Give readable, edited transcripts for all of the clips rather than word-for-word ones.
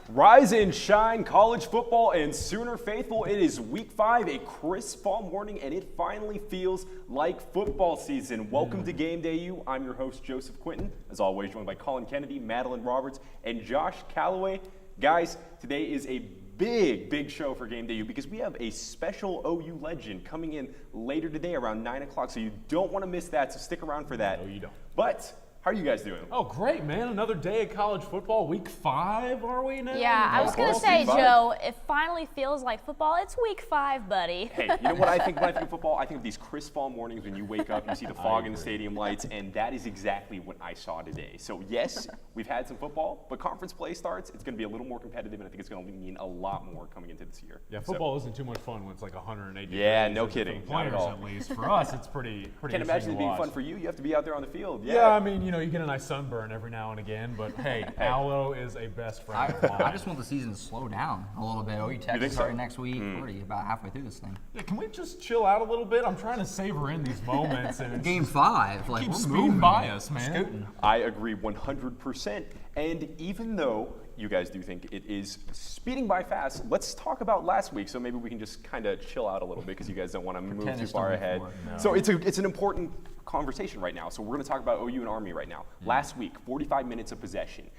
Rise and shine, college football and Sooner faithful. It is week 5, a crisp fall morning, and it finally feels like football season. Welcome to GamedayU. I'm your host, Joseph Quinton. As always, joined by Colin Kennedy, Madeline Roberts, and Josh Calloway. Guys, today is a big show for GamedayU because we have a special OU legend coming in later today around 9 o'clock, so you don't want to miss that, so stick around for that. No, you don't. But how are you guys doing? Oh, great, man. Another day of college football. Week 5, are we now? Yeah, I was going to say, Joe, it finally feels like football. It's week 5, buddy. Hey, you know what I think when I think of football? I think of these crisp fall mornings when you wake up, you see the fog in the stadium lights, and that is exactly what I saw today. So yes, we've had some football, but conference play starts. It's going to be a little more competitive, and I think it's going to mean a lot more coming into this year. Yeah, football isn't too much fun when it's like 108 degrees. Yeah, no kidding. For the players, at least. For us, it's pretty Can't imagine it being fun for you. You have to be out there on the field. Yeah, I mean, you know, you get a nice sunburn every now and again, but hey, aloe is a best friend of mine. I just want the season to slow down a little bit. OU Texas starting next week. We're already about halfway through this thing. Yeah, can we just chill out a little bit? I'm trying to savor in these moments. And Game 5, like keep we're speeding moving by us, man. Scooting. I agree 100%. And even though you guys do think it is speeding by fast, let's talk about last week. So maybe we can just kind of chill out a little bit because you guys don't want to move too far ahead. No. So it's an important conversation right now. So we're going to talk about OU and Army right now. Last week, 45 minutes of possession.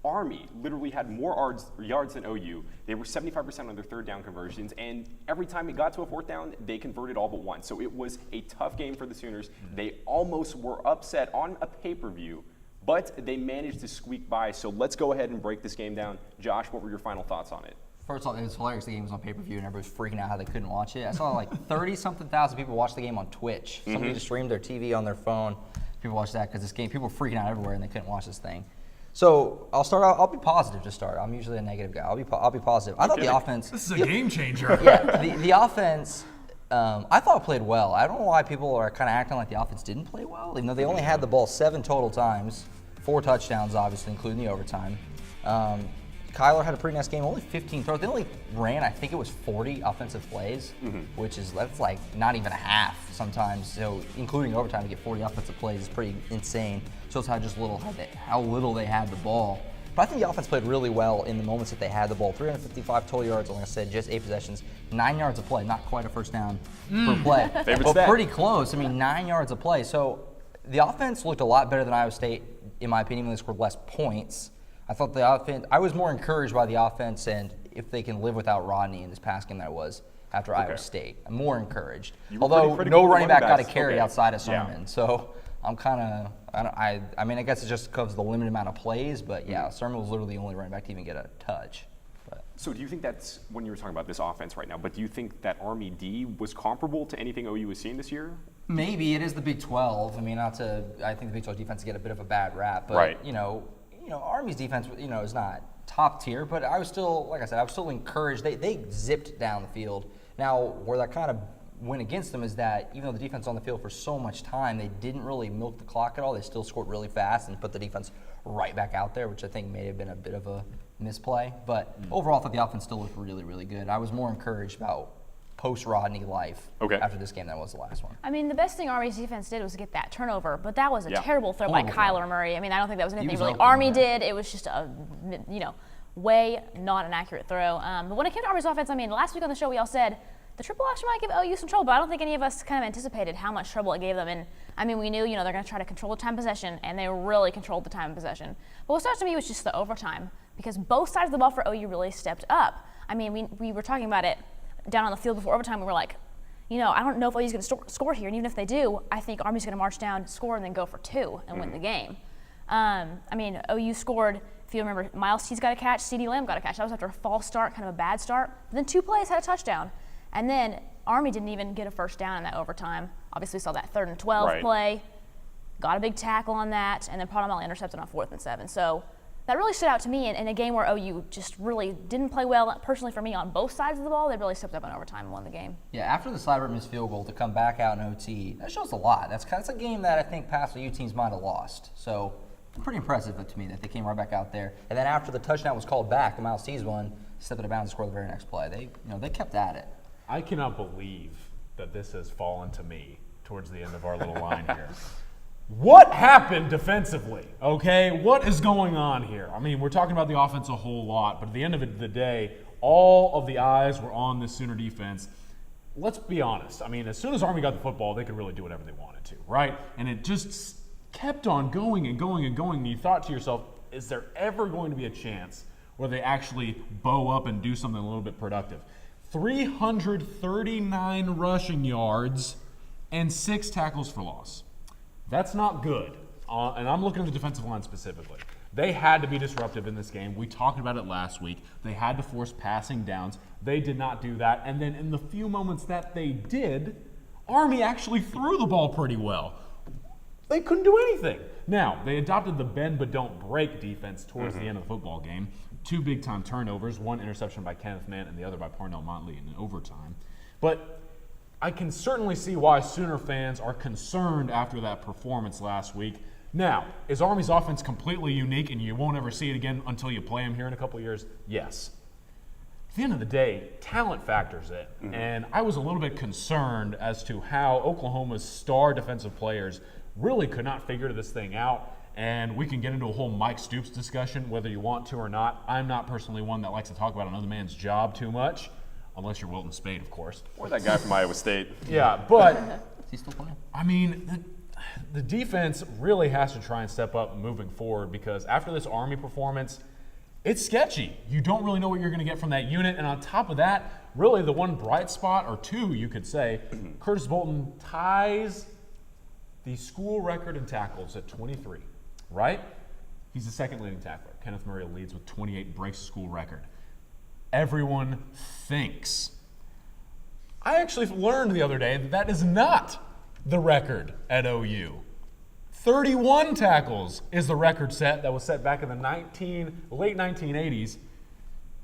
Army literally had more yards than OU. They were 75% on their third down conversions, and every time it got to a fourth down, they converted all but one. So it was a tough game for the Sooners. They almost were upset on a pay-per-view, but they managed to squeak by. So let's go ahead and break this game down. Josh, what were your final thoughts on it? First of all, it was hilarious. The game was on pay-per-view, and everybody was freaking out how they couldn't watch it. I saw like 30-something thousand people watch the game on Twitch. Somebody just streamed their TV on their phone. People watched that because this game, people were freaking out everywhere, and they couldn't watch this thing. So I'll start out. I'll be positive to start. I'm usually a negative guy. I'll be positive. I thought the offense. This is a game changer. Yeah, the offense. I thought played well. I don't know why people are kind of acting like the offense didn't play well, even though they only had the ball 7 total times, 4 touchdowns, obviously, including the overtime. Kyler had a pretty nice game, only 15 throws. They only ran, I think it was 40 offensive plays, that's like not even a half sometimes. So including overtime to get 40 offensive plays is pretty insane. Shows how little they had the ball. But I think the offense played really well in the moments that they had the ball. 355 total yards, like I said, just 8 possessions, 9 yards of play. Not quite a first down per play, but pretty close. I mean, 9 yards of play. So the offense looked a lot better than Iowa State, in my opinion, when they scored less points. I thought the offense. I was more encouraged by the offense and if they can live without Rodney in this past game that it was after Iowa State. I'm more encouraged. Although no running back got a carry outside of Sermon, so I'm kind of. I mean, I guess it's just because of the limited amount of plays, but yeah, Sermon was literally the only running back to even get a touch. So do you think that's, when you were talking about this offense right now, but do you think that Army D was comparable to anything OU has seen this year? Maybe. It is the Big 12. I mean, I think the Big 12 defense get a bit of a bad rap, but you know, Army's defense, is not top tier, but I was still, like I said, I was still encouraged. They zipped down the field. Now, where that kind of went against them is that even though the defense was on the field for so much time, they didn't really milk the clock at all. They still scored really fast and put the defense right back out there, which I think may have been a bit of a misplay. But overall, I thought the offense still looked really, really good. I was more encouraged about post-Rodney life after this game than was the last one. I mean, the best thing Army's defense did was get that turnover, but that was a terrible throw by Kyler Murray. I mean, I don't think that was anything really Army did. It was just a, way not an accurate throw. But when it came to Army's offense, I mean, last week on the show we all said the triple option might give OU some trouble, but I don't think any of us kind of anticipated how much trouble it gave them. And I mean, we knew, they're going to try to control the time of possession, and they really controlled the time of possession. But what stood out to me was just the overtime, because both sides of the ball for OU really stepped up. I mean, we were talking about it down on the field before overtime. We were like, I don't know if OU's going to score here, and even if they do, I think Army's going to march down, score, and then go for 2 and win the game. I mean, OU scored. If you remember, Miles Tees got a catch, CeeDee Lamb got a catch. That was after a false start, kind of a bad start. But then 2 plays had a touchdown. And then Army didn't even get a first down in that overtime. Obviously, we saw that 3rd and 12 play, got a big tackle on that, and then Potomali intercepted on 4th and 7. So that really stood out to me in a game where OU just really didn't play well, personally for me, on both sides of the ball. They really stepped up in overtime and won the game. Yeah, after the Seibert missed field goal to come back out in OT, that shows a lot. That's a game that I think past OU teams might have lost. So pretty impressive to me that they came right back out there. And then after the touchdown was called back, the Miles Tees one, stepped out of bounds and scored the very next play. They kept at it. I cannot believe that this has fallen to me towards the end of our little line here. What happened defensively? Okay, what is going on here? I mean, we're talking about the offense a whole lot, but at the end of the day, all of the eyes were on this Sooner defense. Let's be honest. I mean, as soon as Army got the football, they could really do whatever they wanted to, right? And it just kept on going and going and going. And you thought to yourself, is there ever going to be a chance where they actually bow up and do something a little bit productive? 339 rushing yards and 6 tackles for loss. That's not good. And I'm looking at the defensive line specifically. They had to be disruptive in this game. We talked about it last week. They had to force passing downs. They did not do that. And then in the few moments that they did, Army actually threw the ball pretty well. They couldn't do anything. Now, they adopted the bend but don't break defense towards the end of the football game. 2 big-time turnovers, 1 interception by Kenneth Mann and the other by Parnell Motley in overtime. But I can certainly see why Sooner fans are concerned after that performance last week. Now, is Army's offense completely unique and you won't ever see it again until you play them here in a couple of years? Yes. At the end of the day, talent factors in. And I was a little bit concerned as to how Oklahoma's star defensive players really could not figure this thing out. And we can get into a whole Mike Stoops discussion, whether you want to or not. I'm not personally one that likes to talk about another man's job too much, unless you're Wilton Spade, of course. Or that guy from Iowa State. Yeah, but Is he still playing? I mean, the defense really has to try and step up moving forward, because after this Army performance, it's sketchy. You don't really know what you're going to get from that unit. And on top of that, really the one bright spot, or two you could say, Curtis Bolton ties the school record in tackles at 23, right? He's the second leading tackler. Kenneth Murray leads with 28, breaks the school record. Everyone thinks. I actually learned the other day that that is not the record at OU. 31 tackles is the record set that was set back in the late 1980s,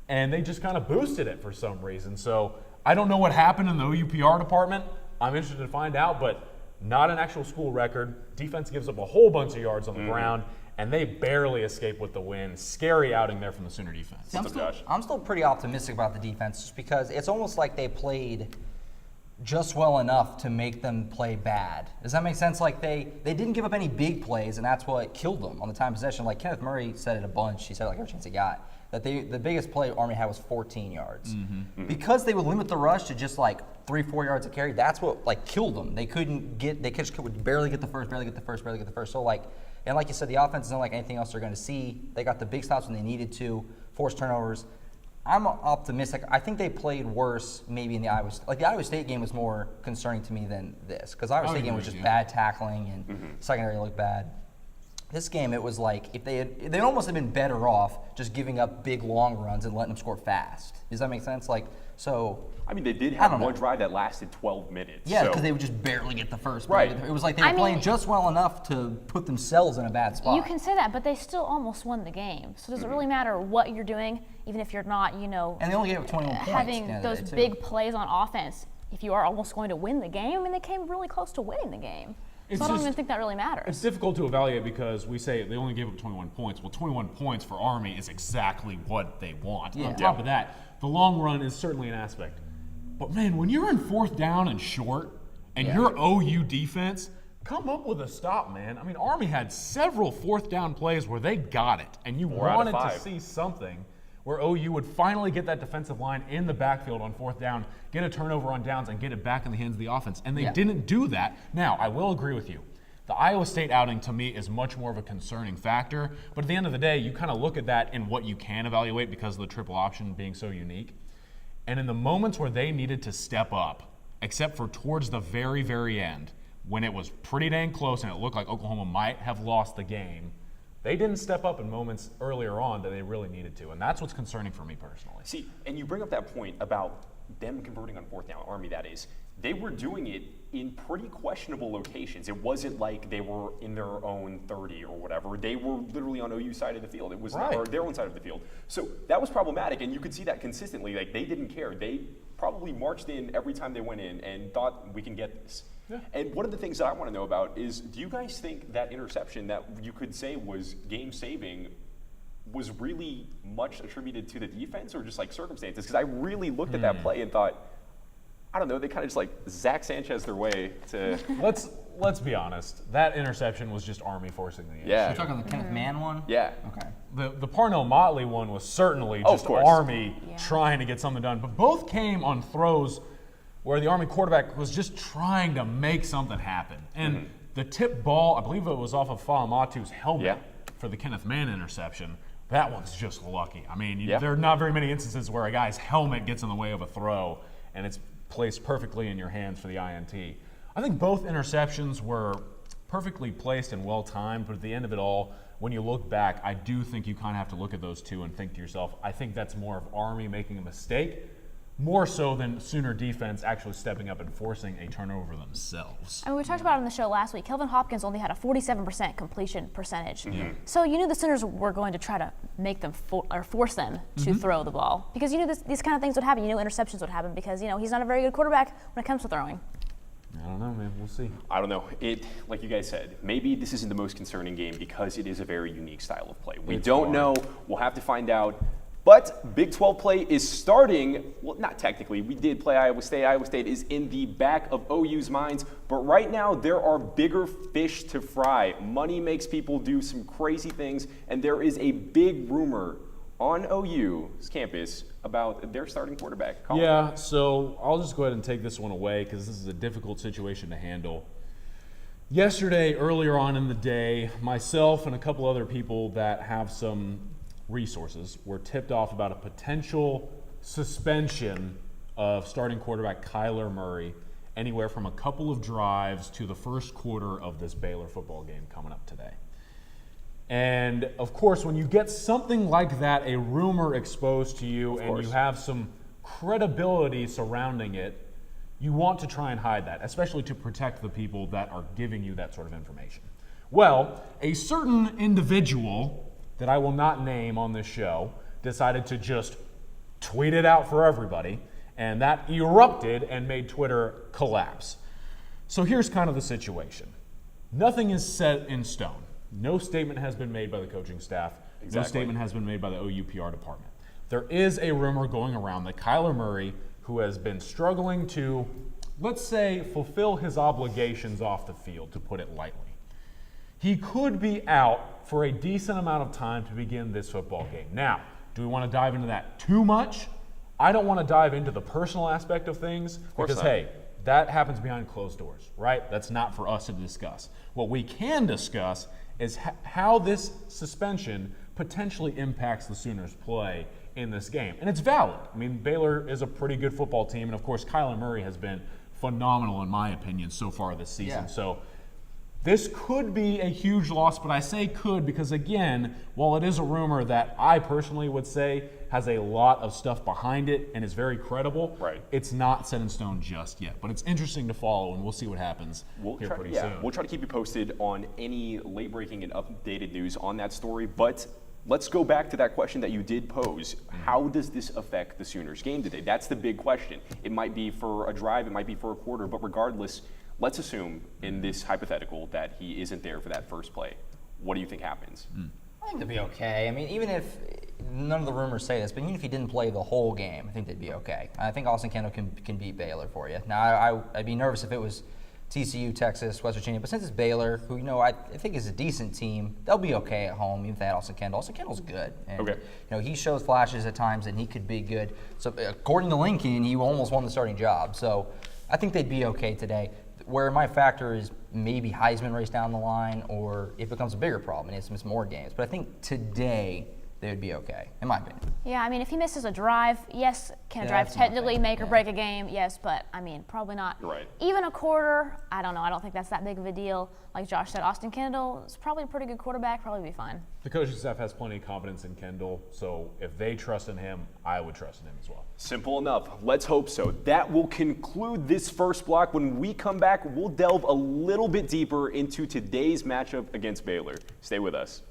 and they just kind of boosted it for some reason. So I don't know what happened in the OU PR department. I'm interested to find out, but not an actual school record. Defense gives up a whole bunch of yards on the ground, and they barely escape with the win. Scary outing there from the Sooner defense. See, I'm still pretty optimistic about the defense, just because it's almost like they played just well enough to make them play bad. Does that make sense? Like they didn't give up any big plays, and that's what killed them on the time possession. Like Kenneth Murray said it a bunch. He said it like every chance he got. That the biggest play Army had was 14 yards. Because they would limit the rush to just like 3-4 yards a carry. That's what like killed them. They could barely get the first. So like, and like you said, the offense isn't like anything else they're going to see. They got the big stops when they needed to, forced turnovers. I'm optimistic. I think they played worse maybe in the Iowa State. Like the Iowa State game was more concerning to me than this, because Iowa State game was just bad tackling and secondary looked bad. This game, it was like if they almost have been better off just giving up big long runs and letting them score fast. Does that make sense? Like, so. I mean, they did have one drive that lasted 12 minutes. Yeah, because they would just barely get the first. Right. It was like they were playing just well enough to put themselves in a bad spot. You can say that, but they still almost won the game. So does it really matter what you're doing, even if you're not, And they only gave up 21 points. having those big plays on offense? If you are almost going to win the game, I mean, they came really close to winning the game. So I don't even think that really matters. It's difficult to evaluate because we say they only gave up 21 points. Well, 21 points for Army is exactly what they want. On top of that, the long run is certainly an aspect. But man, when you're in 4th down and short, and your OU defense, come up with a stop, man. I mean, Army had several 4th down plays where they got it, and you wanted to see something where OU would finally get that defensive line in the backfield on 4th down, get a turnover on downs, and get it back in the hands of the offense. And they didn't do that. Now, I will agree with you. The Iowa State outing, to me, is much more of a concerning factor. But at the end of the day, you kind of look at that in what you can evaluate because of the triple option being so unique. And in the moments where they needed to step up, except for towards the very, very end, when it was pretty dang close and it looked like Oklahoma might have lost the game, they didn't step up in moments earlier on that they really needed to, and that's what's concerning for me personally. See, and you bring up that point about them converting on 4th down, Army that is. They were doing it in pretty questionable locations. It wasn't like they were in their own 30 or whatever. They were literally on OU side of the field. It was or their own side of the field. So that was problematic, and you could see that consistently. Like, they didn't care. They probably marched in every time they went in and thought, we can get this. Yeah. And one of the things that I want to know about is, do you guys think that interception that you could say was game-saving was really much attributed to the defense or just like circumstances? Because I really looked at that play and thought, I don't know, they kind of just like Zach Sanchez their way to. let's be honest. That interception was just Army forcing the issue. Yeah. You're talking the Kenneth Mann one? Yeah. Okay. The Parnell Motley one was certainly Oh, just of course. Army trying to get something done. But both came on throws where the Army quarterback was just trying to make something happen. And the tip ball, I believe it was off of Fa'amatu's helmet for the Kenneth Mann interception. That one's just lucky. I mean, there are not very many instances where a guy's helmet gets in the way of a throw and it's placed perfectly in your hands for the INT. I think both interceptions were perfectly placed and well timed, but at the end of it all, when you look back, I do think you kind of have to look at those two and think to yourself, I think that's more of Army making a mistake, more so than Sooner defense actually stepping up and forcing a turnover themselves. I mean, we talked about it on the show last week. Kelvin Hopkins only had a 47% completion percentage. So you knew the Sooners were going to try to make them force them to throw the ball, because you knew these kind of things would happen. You knew interceptions would happen because he's not a very good quarterback when it comes to throwing. I don't know, man. We'll see. I don't know. Like you guys said, maybe this isn't the most concerning game because it is a very unique style of play. We don't know. We'll have to find out. But Big 12 play is starting. Well, not technically. We did play Iowa State. Iowa State is in the back of OU's minds. But right now, there are bigger fish to fry. Money makes people do some crazy things. And there is a big rumor on OU's campus about their starting quarterback. Colin. Yeah, so I'll just go ahead and take this one away because this is a difficult situation to handle. Yesterday, earlier on in the day, myself and a couple other people that have some resources were tipped off about a potential suspension of starting quarterback Kyler Murray anywhere from a couple of drives to the first quarter of this Baylor football game coming up today. And of course, when you get something like that, a rumor exposed to you, and you have some credibility surrounding it, you want to try and hide that, especially to protect the people that are giving you that sort of information. Well, a certain individual that I will not name on this show decided to just tweet it out for everybody, and that erupted and made Twitter collapse. So here's kind of the situation. Nothing is set in stone. No statement has been made by the coaching staff. Exactly. No statement has been made by the OU PR department. There is a rumor going around that Kyler Murray, who has been struggling to, let's say, fulfill his obligations off the field, to put it lightly, he could be out for a decent amount of time to begin this football game. Now, do we want to dive into that too much? I don't want to dive into the personal aspect of things because, hey, that happens behind closed doors, right? That's not for us to discuss. What we can discuss is how this suspension potentially impacts the Sooners' play in this game. And it's valid. I mean, Baylor is a pretty good football team, and of course, Kyler Murray has been phenomenal in my opinion so far this season. Yeah. So this could be a huge loss, but I say could because, again, while it is a rumor that I personally would say has a lot of stuff behind it and is very credible, it's not set in stone just yet. But it's interesting to follow, and we'll see what happens here pretty soon. We'll try to keep you posted on any late-breaking and updated news on that story, but let's go back to that question that you did pose. How does this affect the Sooners' game today? That's the big question. It might be for a drive, it might be for a quarter, but regardless, let's assume in this hypothetical that he isn't there for that first play. What do you think happens? I think they'd be okay. I mean, even if none of the rumors say this, but even if he didn't play the whole game, I think they'd be okay. I think Austin Kendall can beat Baylor for you. Now, I'd be nervous if it was TCU, Texas, West Virginia, but since it's Baylor, who I think is a decent team, they'll be okay at home, even if they had Austin Kendall. Austin Kendall's good. And, he shows flashes at times, and he could be good. So according to Lincoln, he almost won the starting job. So I think they'd be okay today. Where my factor is maybe Heisman race down the line, or it becomes a bigger problem and it's miss more games. But I think today they would be okay, in my opinion. Yeah, I mean, if he misses a drive, yes, can a drive technically make or break a game? Yes, but I mean, probably not. Right. Even a quarter, I don't know. I don't think that's that big of a deal. Like Josh said, Austin Kendall is probably a pretty good quarterback, probably be fine. The coaching staff has plenty of confidence in Kendall, so if they trust in him, I would trust in him as well. Simple enough. Let's hope so. That will conclude this first block. When we come back, we'll delve a little bit deeper into today's matchup against Baylor. Stay with us.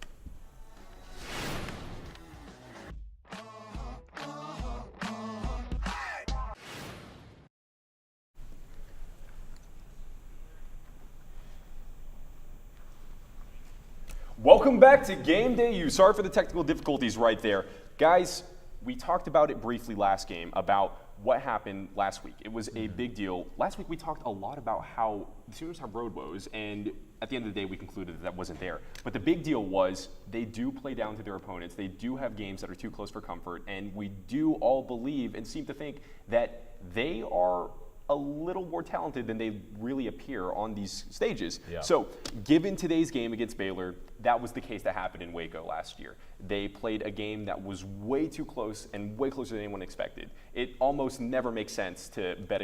Welcome back to GamedayU. Sorry for the technical difficulties right there. Guys, we talked about it briefly last game about what happened last week. It was a big deal. Last week we talked a lot about how the Sooners have road woes, and at the end of the day we concluded that wasn't there. But the big deal was they do play down to their opponents. They do have games that are too close for comfort, and we do all believe and seem to think that they are a little more talented than they really appear on these stages. Yeah. So given today's game against Baylor, that was the case that happened in Waco last year. They played a game that was way too close and way closer than anyone expected. It almost never makes sense to bet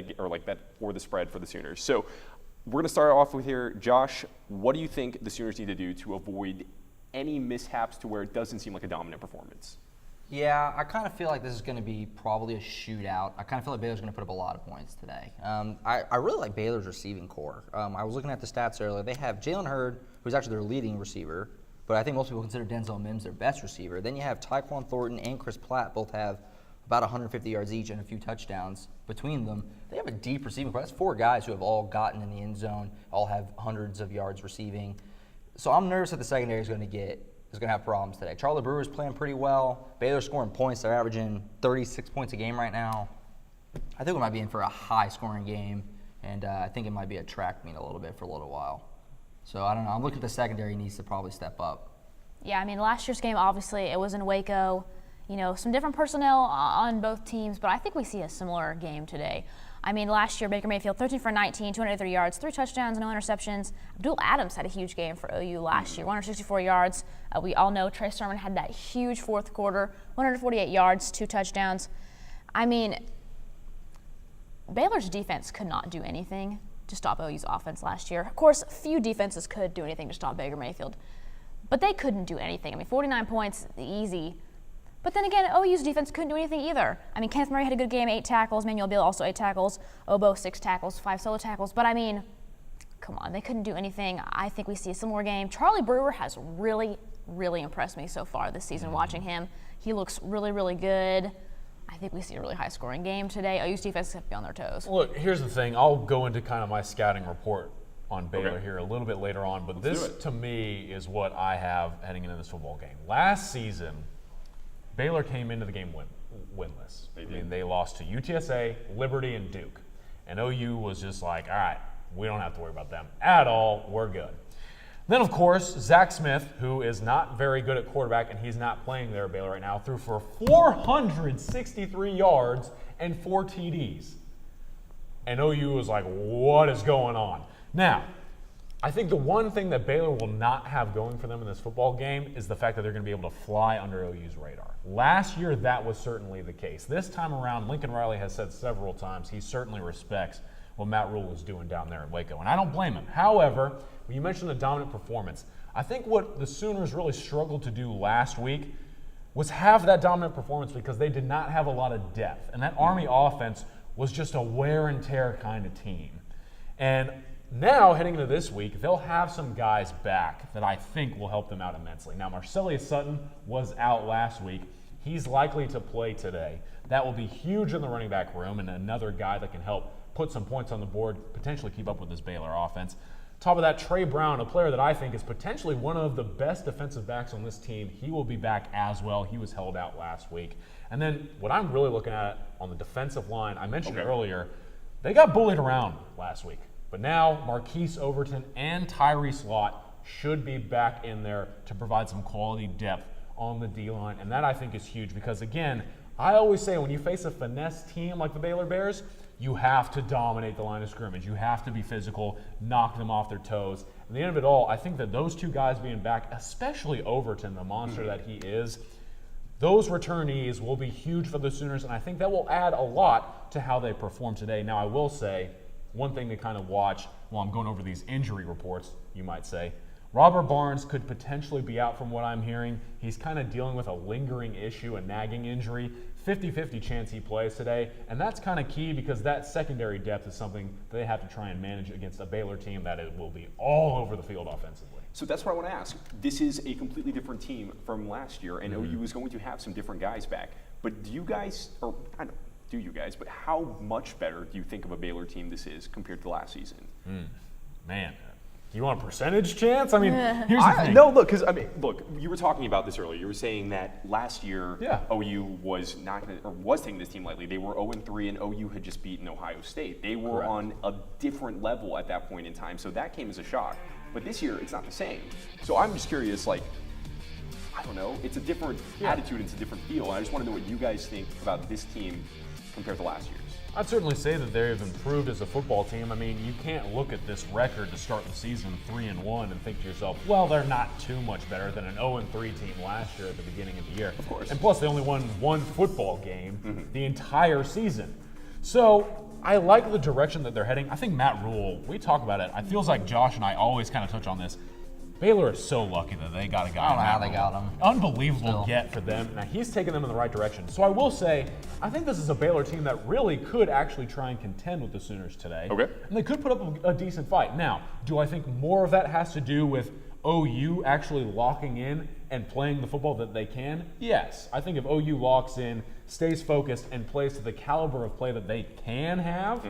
for the spread for the Sooners. So we're going to start off with here. Josh, what do you think the Sooners need to do to avoid any mishaps to where it doesn't seem like a dominant performance? Yeah, I kind of feel like this is going to be probably a shootout. I kind of feel like Baylor's going to put up a lot of points today. I really like Baylor's receiving core. I was looking at the stats earlier. They have Jalen Hurd, who's actually their leading receiver, but I think most people consider Denzel Mims their best receiver. Then you have Tyquan Thornton and Chris Platt both have about 150 yards each and a few touchdowns between them. They have a deep receiving core. That's 4 guys who have all gotten in the end zone, all have hundreds of yards receiving. So I'm nervous that the secondary is going to have problems today. Charlie Brewer's playing pretty well. Baylor's scoring points. They're averaging 36 points a game right now. I think we might be in for a high-scoring game, and I think it might be a track meet a little bit for a little while. So I don't know. I'm looking at the secondary needs to probably step up. Yeah, I mean, last year's game, obviously, it was in Waco. You know, some different personnel on both teams, but I think we see a similar game today. I mean, last year, Baker Mayfield, 13 for 19, 203 yards, 3 touchdowns, no interceptions. Abdul Adams had a huge game for OU last year, 164 yards. We all know Trey Sermon had that huge fourth quarter, 148 yards, 2 touchdowns. I mean, Baylor's defense could not do anything to stop OU's offense last year. Of course, few defenses could do anything to stop Baker Mayfield, but they couldn't do anything. I mean, 49 points, easy. But then again, OU's defense couldn't do anything either. I mean, Kenneth Murray had a good game, 8 tackles. Manuel Beal also 8 tackles. Obo 6 tackles, 5 solo tackles. But I mean, come on, they couldn't do anything. I think we see a similar game. Charlie Brewer has really, really impressed me so far this season watching him. He looks really, really good. I think we see a really high-scoring game today. OU's defense have to be on their toes. Look, here's the thing. I'll go into kind of my scouting report on Baylor here a little bit later on, but this, to me, is what I have heading into this football game. Last season, Baylor came into the game winless. I mean, they lost to UTSA, Liberty, and Duke. And OU was just like, all right, we don't have to worry about them at all. We're good. Then, of course, Zach Smith, who is not very good at quarterback, and he's not playing there at Baylor right now, threw for 463 yards and 4 TDs. And OU was like, what is going on? Now, I think the one thing that Baylor will not have going for them in this football game is the fact that they're going to be able to fly under OU's radar. Last year, that was certainly the case. This time around, Lincoln Riley has said several times he certainly respects what Matt Rule is doing down there in Waco, and I don't blame him. However, when you mentioned the dominant performance, I think what the Sooners really struggled to do last week was have that dominant performance because they did not have a lot of depth, and that Army offense was just a wear and tear kind of team. And now, heading into this week, they'll have some guys back that I think will help them out immensely. Now, Marcelius Sutton was out last week. He's likely to play today. That will be huge in the running back room and another guy that can help put some points on the board, potentially keep up with this Baylor offense. Top of that, Trey Brown, a player that I think is potentially one of the best defensive backs on this team. He will be back as well. He was held out last week. And then what I'm really looking at on the defensive line, I mentioned earlier, they got bullied around last week. But now Marquise Overton and Tyrese Lott should be back in there to provide some quality depth on the D-line. And that, I think, is huge because, again, I always say when you face a finesse team like the Baylor Bears, you have to dominate the line of scrimmage. You have to be physical, knock them off their toes. At the end of it all, I think that those two guys being back, especially Overton, the monster that he is, those returnees will be huge for the Sooners, and I think that will add a lot to how they perform today. Now, I will say, one thing to kind of watch while I'm going over these injury reports, you might say, Robert Barnes could potentially be out from what I'm hearing. He's kind of dealing with a lingering issue, a nagging injury. 50-50 chance he plays today, and that's kind of key because that secondary depth is something they have to try and manage against a Baylor team that it will be all over the field offensively. So that's what I want to ask. This is a completely different team from last year, and OU is going to have some different guys back. But do you guys, or I don't do you guys, but how much better do you think of a Baylor team this is compared to last season? Man, You want a percentage chance? I mean, here's the thing. No, look, because look, you were talking about this earlier. You were saying that last year OU was was taking this team lightly. They were 0-3, and OU had just beaten Ohio State. They were on a different level at that point in time, so that came as a shock. But this year, it's not the same. So I'm just curious, like, I don't know, it's a different attitude, it's a different feel. And I just want to know what you guys think about this team compared to last year's. I'd certainly say that they've improved as a football team. I mean, you can't look at this record to start the season 3-1 and think to yourself, well, they're not too much better than an 0-3 team last year at the beginning of the year. Of course. And plus, they only won one football game the entire season. So I like the direction that they're heading. I think Matt Rule, we talk about it. It feels like Josh and I always kind of touch on this. Baylor is so lucky that they got a guy. I don't know how Matt they got him. Unbelievable get for them. Now, he's taken them in the right direction. So I will say, I think this is a Baylor team that really could actually try and contend with the Sooners today. Okay. And they could put up a decent fight. Now, do I think more of that has to do with OU actually locking in and playing the football that they can? Yes. I think if OU locks in, stays focused, and plays to the caliber of play that they can have,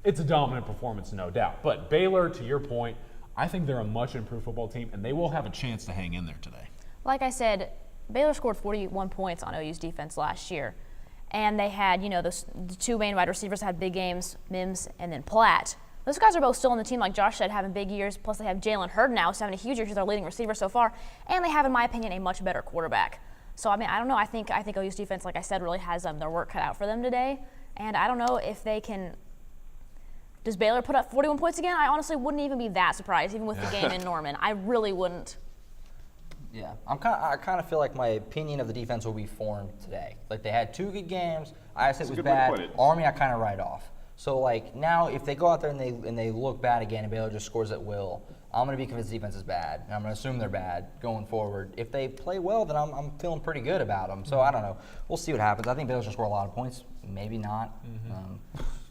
it's a dominant performance, no doubt. But Baylor, to your point, I think they're a much improved football team, and they will have a chance to hang in there today. Like I said, Baylor scored 41 points on OU's defense last year. And they had, the two main wide receivers had big games, Mims and then Platt. Those guys are both still on the team, like Josh said, having big years. Plus, they have Jalen Hurd now, who's having a huge year. He's their leading receiver so far. And they have, in my opinion, a much better quarterback. So, I mean, I don't know. I think OU's defense, like I said, really has their work cut out for them today. And I don't know if they can. Does Baylor put up 41 points again? I honestly wouldn't even be that surprised, even with the game in Norman. I really wouldn't. Yeah, I kind of feel like my opinion of the defense will be formed today. Like, they had two good games. Iowa State was bad. Army, I kind of write off. So, like, now if they go out there and they look bad again and Baylor just scores at will, I'm going to be convinced the defense is bad. And I'm going to assume they're bad going forward. If they play well, then I'm feeling pretty good about them. So, I don't know. We'll see what happens. I think Baylor's going to score a lot of points. Maybe not.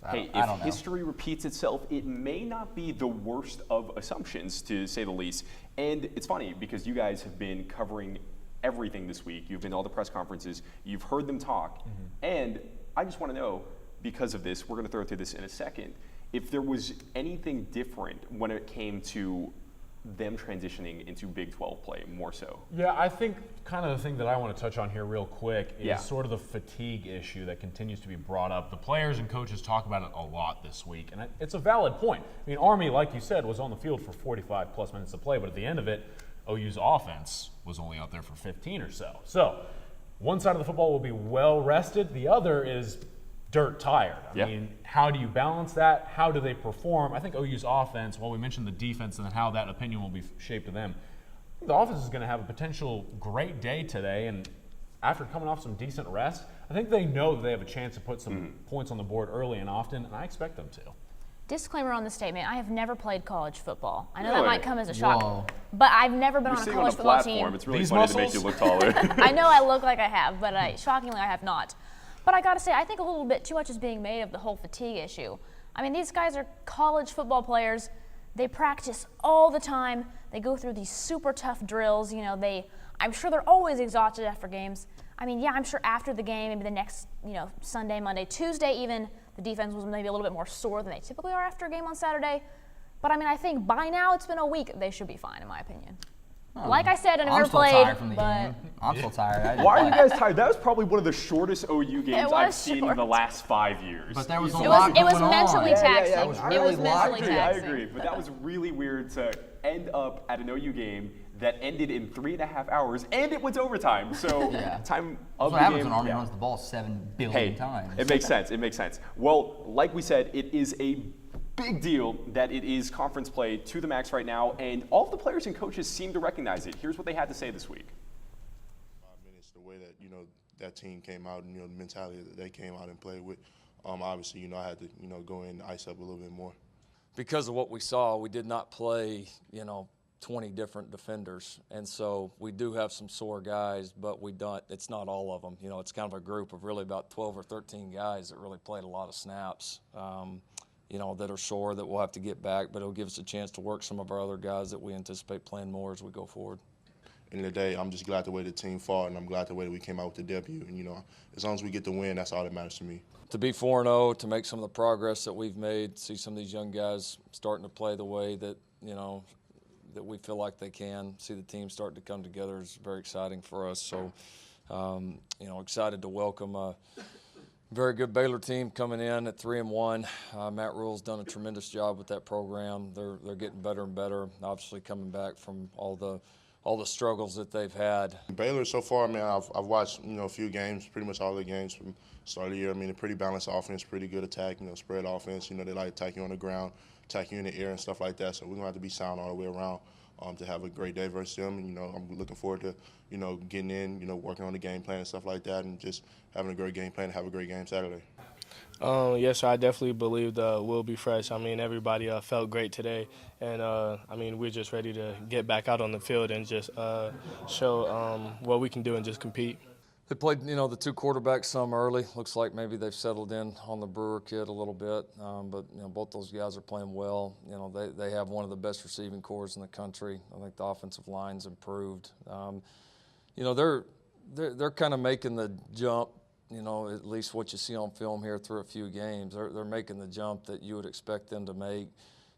Hey, if history repeats itself, it may not be the worst of assumptions, to say the least. And it's funny because you guys have been covering everything this week. You've been to all the press conferences. You've heard them talk. And I just want to know, because of this, we're going to throw through this in a second, if there was anything different when it came to them transitioning into Big 12 play more so. Yeah, I think kind of the thing that I want to touch on here real quick is sort of the fatigue issue that continues to be brought up. The players and coaches talk about it a lot this week, and it's a valid point. I mean, Army, like you said, was on the field for 45-plus minutes of play, but at the end of it, OU's offense was only out there for 15 or so. So one side of the football will be well rested. The other is dirt tired. I mean, how do you balance that? How do they perform? I think OU's offense, while we mentioned the defense and how that opinion will be shaped to them, the offense is going to have a potential great day today. And after coming off some decent rest, I think they know that they have a chance to put some points on the board early and often, and I expect them to. Disclaimer on the statement, I have never played college football. I know that might come as a shock, but I've never been on a college football team. It's really funny to make you look taller. I know I look like I have, but shockingly I have not. But I gotta say, I think a little bit too much is being made of the whole fatigue issue. I mean, these guys are college football players. They practice all the time. They go through these super tough drills. I'm sure they're always exhausted after games. I mean, yeah, I'm sure after the game, maybe the next, Sunday, Monday, Tuesday even, the defense was maybe a little bit more sore than they typically are after a game on Saturday. But I mean, I think by now it's been a week. They should be fine, in my opinion. Like I said, I never played, but I'm still tired. Why are you guys tired? That was probably one of the shortest OU games I've seen in the last 5 years. But there was a lot going on. It was mentally taxing. It was mentally taxing. I agree. But that was really weird to end up at an OU game that ended in 3.5 hours, and it went to overtime. So time of the game. That's what happens when Army runs the ball 7 billion times. It makes sense. It makes sense. Well, like we said, it is a big deal that it is conference play to the max right now, and all of the players and coaches seem to recognize it. Here's what they had to say this week. 5 minutes, the way that that team came out, and the mentality that they came out and played with. Obviously, I had to go in and ice up a little bit more. Because of what we saw, we did not play 20 different defenders, and so we do have some sore guys, but we don't. It's not all of them. It's kind of a group of really about 12 or 13 guys that really played a lot of snaps. That are sore that we'll have to get back, but it'll give us a chance to work some of our other guys that we anticipate playing more as we go forward. In the day, I'm just glad the way the team fought, and I'm glad the way that we came out with the W. And, as long as we get the win, that's all that matters to me. To be 4-0, to make some of the progress that we've made, see some of these young guys starting to play the way that, we feel like they can. See the team start to come together is very exciting for us. So, excited to welcome a very good Baylor team coming in at 3-1. Matt Rule's done a tremendous job with that program. They're getting better and better. Obviously, coming back from all the struggles that they've had. Baylor so far, man, I've watched a few games, pretty much all the games from the start of the year. I mean, a pretty balanced offense, pretty good attack, spread offense. They like attack you on the ground, attack you in the air and stuff like that. So we're gonna have to be sound all the way around to have a great day versus them. And, I'm looking forward to getting in, working on the game plan and stuff like that, and just having a great game plan and have a great game Saturday. Yes, sir, I definitely believe we'll be fresh. I mean, everybody felt great today, and we're just ready to get back out on the field and just show what we can do and just compete. They played, the two quarterbacks some early. Looks like maybe they've settled in on the Brewer kid a little bit, but both those guys are playing well. They have one of the best receiving cores in the country. I think the offensive line's improved. They're kind of making the jump. At least what you see on film here through a few games, they're making the jump that you would expect them to make.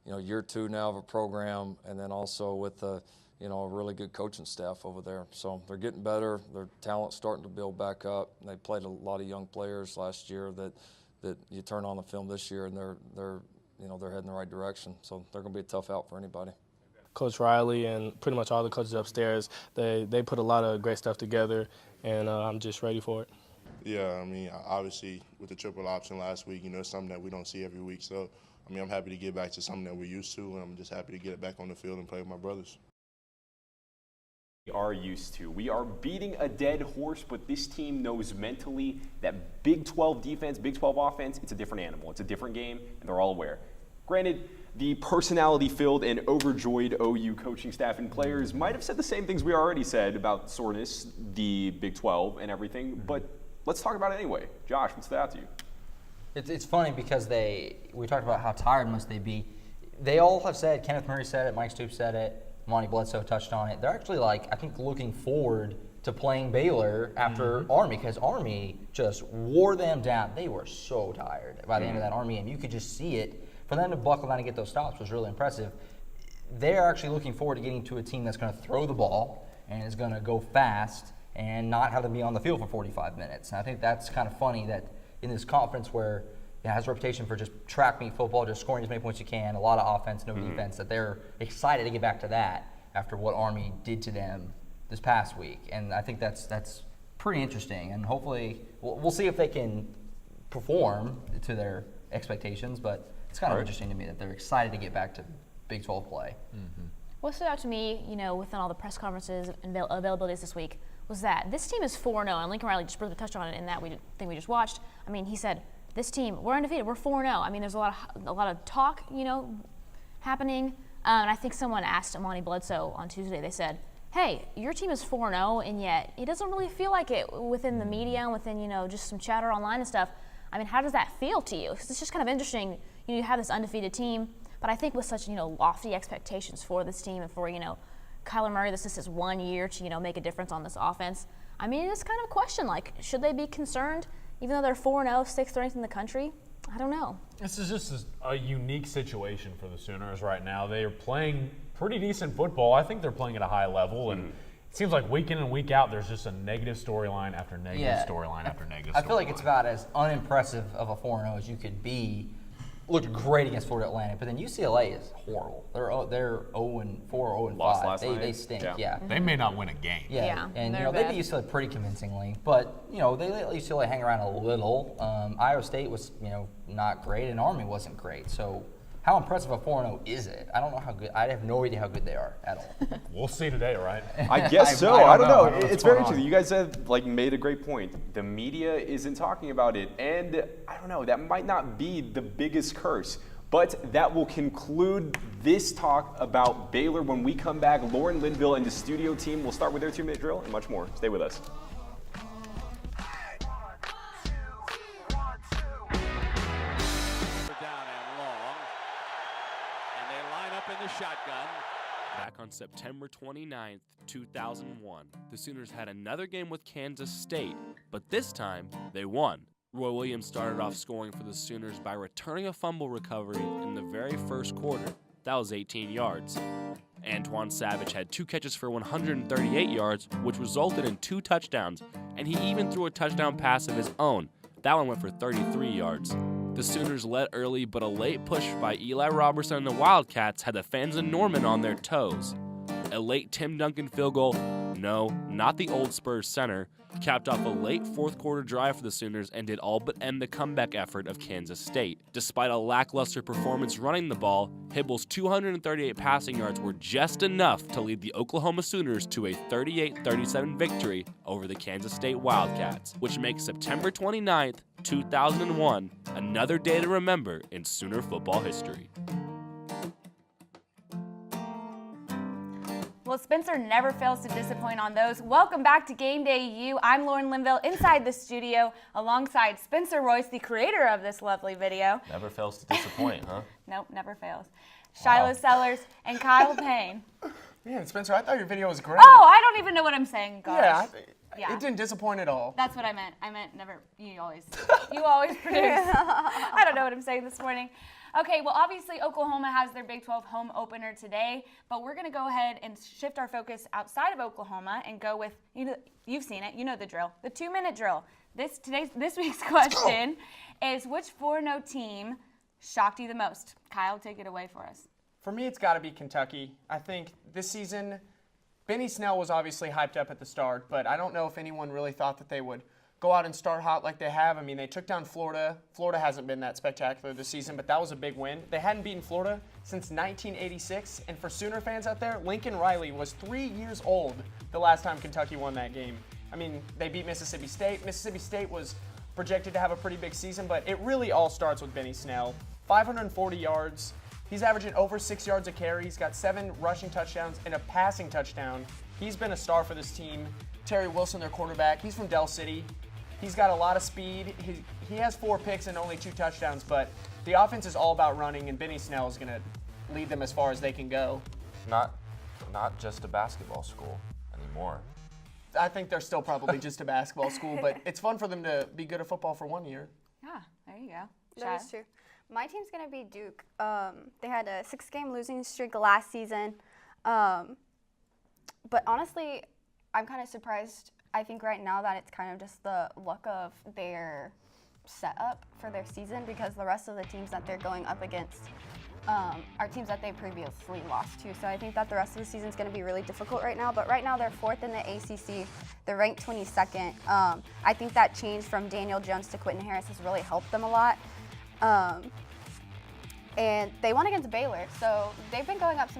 Year two now of a program, and then also with a really good coaching staff over there. So they're getting better. Their talent's starting to build back up. They played a lot of young players last year that you turn on the film this year, and they're heading the right direction. So they're going to be a tough out for anybody. Coach Riley and pretty much all the coaches upstairs, they put a lot of great stuff together, and I'm just ready for it. Yeah, I mean, obviously with the triple option last week, it's something that we don't see every week. So, I mean, I'm happy to get back to something that we're used to, and I'm just happy to get it back on the field and play with my brothers. We are used to. We are beating a dead horse, but this team knows mentally that Big 12 defense, Big 12 offense, it's a different animal. It's a different game, and they're all aware. Granted, the personality-filled and overjoyed OU coaching staff and players might have said the same things we already said about soreness, the Big 12 and everything, but let's talk about it anyway. Josh, what stood out to you? It's funny because we talked about how tired must they be. They all have said, Kenneth Murray said it, Mike Stoops said it, Monty Bledsoe touched on it. They're actually I think looking forward to playing Baylor after Army, because Army just wore them down. They were so tired by the end of that Army game. You could just see it. For them to buckle down and get those stops was really impressive. They're actually looking forward to getting to a team that's going to throw the ball and is going to go fast and not have them be on the field for 45 minutes. And I think that's kind of funny that in this conference where it has a reputation for just track meet football, just scoring as many points as you can, a lot of offense, no defense, that they're excited to get back to that after what Army did to them this past week. And I think that's pretty interesting. And hopefully we'll see if they can perform to their expectations, but it's kind of interesting to me that they're excited to get back to Big 12 play. What stood out to me, within all the press conferences and availabilities this week, was that this team is 4-0, and Lincoln Riley just briefly touched on it in that thing we just watched. I mean, he said, this team, we're undefeated, we're 4-0. I mean, there's a lot of talk, happening. And I think someone asked Monty Bledsoe on Tuesday, they said, hey, your team is 4-0, and yet it doesn't really feel like it within the media and within, just some chatter online and stuff. I mean, how does that feel to you? 'Cause it's just kind of interesting. You have this undefeated team, but I think with such, lofty expectations for this team and for, Kyler Murray, this is his 1 year to, make a difference on this offense. I mean, it's kind of a question, should they be concerned, even though they're 4-0, 6th ranked in the country? I don't know. This is just a unique situation for the Sooners right now. They are playing pretty decent football. I think they're playing at a high level, and it seems like week in and week out, there's just a negative storyline after negative storyline after negative storyline. I feel like it's about as unimpressive of a 4-0 as you could be. Looked great against Florida Atlantic, but then UCLA is horrible. They're 0-4, 0-5. Lost last night. They stink. Yeah. They may not win a game. Yeah, and they're they bad. beat UCLA pretty convincingly, but they let UCLA hang around a little. Iowa State was not great, and Army wasn't great. So how impressive a 4-0 is it? I don't know how good. I have no idea how good they are at all. We'll see today, right? I guess so. I I don't know. what's It's very going on. interesting. You guys have made a great point. The media isn't talking about it, and I don't know. That might not be the biggest curse. But that will conclude this talk about Baylor. When we come back, Lauren Linville and the studio team will start with their 2-minute drill and much more. Stay with us. Down and long, and they line up in the shotgun. Back on September 29th, 2001, the Sooners had another game with Kansas State, but this time they won. Roy Williams started off scoring for the Sooners by returning a fumble recovery in the very first quarter. That was 18 yards. Antoine Savage had 2 catches for 138 yards, which resulted in 2 touchdowns, and he even threw a touchdown pass of his own. That one went for 33 yards. The Sooners led early, but a late push by Eli Robertson and the Wildcats had the fans in Norman on their toes. A late Tim Duncan field goal, no, not the old Spurs center, capped off a late fourth-quarter drive for the Sooners and did all but end the comeback effort of Kansas State. Despite a lackluster performance running the ball, Hibble's 238 passing yards were just enough to lead the Oklahoma Sooners to a 38-37 victory over the Kansas State Wildcats, which makes September 29th, 2001 another day to remember in Sooner football history. Well, Spencer never fails to disappoint on those. Welcome back to Game Day U. I'm Lauren Linville inside the studio alongside Spencer Royce, the creator of this lovely video. Never fails to disappoint, huh? Nope, never fails. Shiloh Sellers and Kyle Payne. Man, Spencer, I thought your video was great. Oh, I don't even know what I'm saying, gosh. Yeah, it didn't disappoint at all. That's what I meant. I meant never. You always produce. I don't know what I'm saying this morning. Okay, well, obviously Oklahoma has their Big 12 home opener today, but we're going to go ahead and shift our focus outside of Oklahoma and go with, you've seen it, you know the drill, the 2-minute drill. This week's question is, which 4-0 team shocked you the most? Kyle, take it away for us. For me, it's got to be Kentucky. I think this season, Benny Snell was obviously hyped up at the start, but I don't know if anyone really thought that they would go out and start hot like they have. I mean, they took down Florida. Florida hasn't been that spectacular this season, but that was a big win. They hadn't beaten Florida since 1986, and for Sooner fans out there, Lincoln Riley was 3 years old the last time Kentucky won that game. I mean, they beat Mississippi State. Mississippi State was projected to have a pretty big season, but it really all starts with Benny Snell. 540 yards. He's averaging over 6 yards a carry. He's got 7 rushing touchdowns and a passing touchdown. He's been a star for this team. Terry Wilson, their quarterback, he's from Del City. He's got a lot of speed. He has 4 picks and only 2 touchdowns, but the offense is all about running, and Benny Snell is going to lead them as far as they can go. Not just a basketball school anymore. I think they're still probably just a basketball school, but it's fun for them to be good at football for 1 year. Yeah, there you go. That is true. My team's going to be Duke. They had a 6-game losing streak last season. But honestly, I'm kind of surprised. I think right now that it's kind of just the luck of their setup for their season, because the rest of the teams that they're going up against are teams that they previously lost to. So I think that the rest of the season is going to be really difficult right now. But right now they're 4th in the ACC. They're ranked 22nd. I think that change from Daniel Jones to Quentin Harris has really helped them a lot. And they won against Baylor. So they've been going up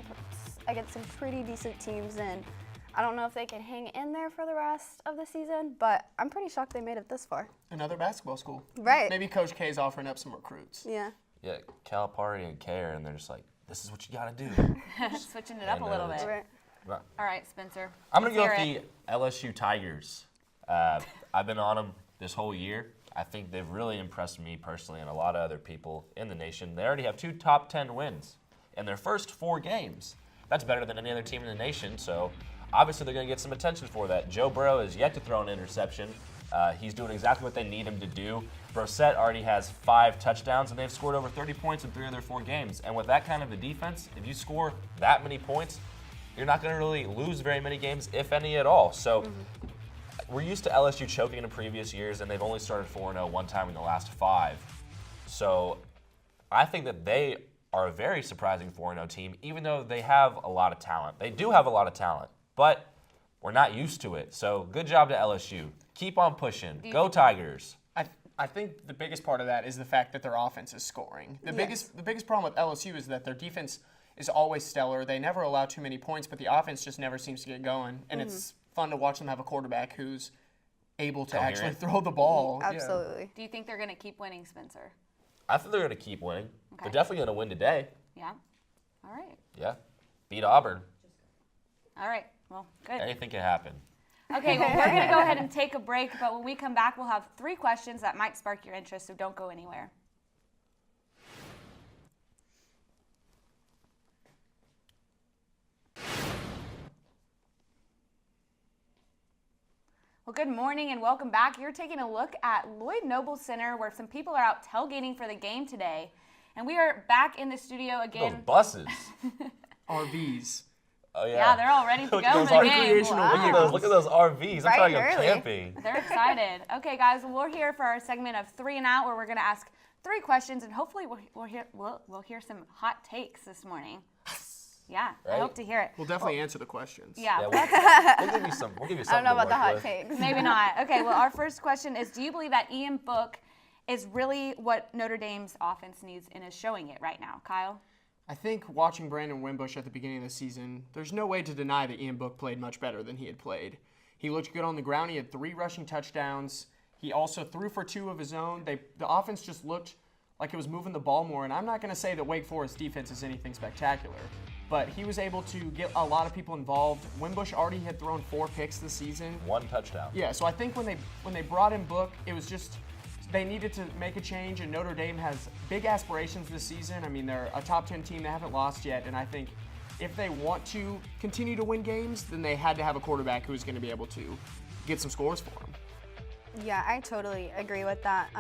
against some pretty decent teams, and I don't know if they can hang in there for the rest of the season, but I'm pretty shocked they made it this far. Another basketball school. Right. Maybe Coach K is offering up some recruits. Yeah. Yeah, Calipari and K are, and they're just like, this is what you got to do. Switching it up a little bit. Right. All right, Spencer. I'm going to go with the LSU Tigers. I've been on them this whole year. I think they've really impressed me personally and a lot of other people in the nation. They already have 2 top 10 wins in their first 4 games. That's better than any other team in the nation, so obviously they're going to get some attention for that. Joe Burrow is yet to throw an interception. He's doing exactly what they need him to do. Brissett already has 5 touchdowns, and they've scored over 30 points in 3 of their 4 games. And with that kind of a defense, if you score that many points, you're not going to really lose very many games, if any at all. So we're used to LSU choking in previous years, and they've only started 4-0 one time in the last 5. So I think that they are a very surprising 4-0 team, even though they have a lot of talent. They do have a lot of talent, but we're not used to it. So good job to LSU. Keep on pushing. Go Tigers. I think the biggest part of that is the fact that their offense is scoring. The biggest problem with LSU is that their defense is always stellar. They never allow too many points, but the offense just never seems to get going. And it's fun to watch them have a quarterback who's able to actually throw the ball. Absolutely. Yeah. Do you think they're going to keep winning, Spencer? I think they're going to keep winning. Okay. They're definitely going to win today. Yeah. All right. Yeah. Beat Auburn. All right. Well, good. Anything can happen. Okay, well, we're going to go ahead and take a break, but when we come back, we'll have 3 questions that might spark your interest, so don't go anywhere. Well, good morning and welcome back. You're taking a look at Lloyd Noble Center, where some people are out tailgating for the game today. And we are back in the studio again. Those buses. RVs. Oh yeah. Yeah, they're all ready to Look go at for those the game. Wow. Look at those RVs. I'm trying to go camping. They're excited. Okay, guys, we're here for our segment of 3 and Out, where we're going to ask 3 questions, and hopefully we'll hear some hot takes this morning. Yeah, right? I hope to hear it. We'll definitely answer the questions. Yeah, we'll give you some. We'll give you something. I don't know about the hot with. takes. Maybe not. Okay, well, our first question is: do you believe that Ian Book is really what Notre Dame's offense needs and is showing it right now, Kyle? I think watching Brandon Wimbush at the beginning of the season, there's no way to deny that Ian Book played much better than he had played. He looked good on the ground. He had 3 rushing touchdowns. He also threw for 2 of his own. The offense just looked like it was moving the ball more. And I'm not going to say that Wake Forest defense is anything spectacular, but he was able to get a lot of people involved. Wimbush already had thrown 4 picks this season. 1 touchdown. Yeah, so I think when they brought in Book, it was just they needed to make a change, and Notre Dame has big aspirations this season. I mean, they're a top 10 team. They haven't lost yet, and I think if they want to continue to win games, then they had to have a quarterback who's going to be able to get some scores for them. Yeah, I totally agree with that.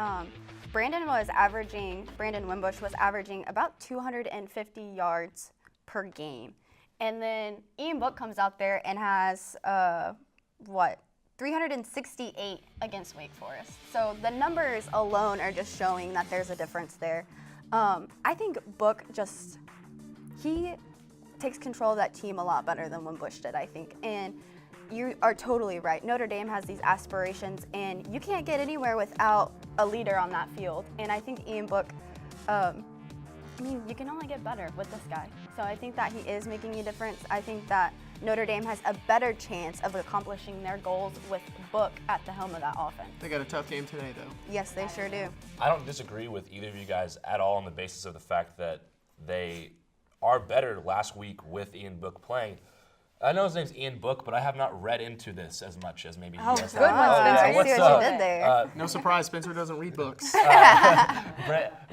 Brandon Wimbush was averaging about 250 yards per game. And then Ian Book comes out there and has, 368 against Wake Forest. So the numbers alone are just showing that there's a difference there. I think Book he takes control of that team a lot better than Wimbush did, I think. And you are totally right. Notre Dame has these aspirations, and you can't get anywhere without a leader on that field. And I think Ian Book, you can only get better with this guy. So I think that he is making a difference. I think that Notre Dame has a better chance of accomplishing their goals with Book at the helm of that offense. They got a tough game today, though. Yes, they sure do. I don't disagree with either of you guys at all on the basis of the fact that they are better last week with Ian Book playing. I know his name's Ian Book, but I have not read into this as much as maybe you guys have. Good one, Spencer. What's See what you did there. No surprise, Spencer doesn't read books.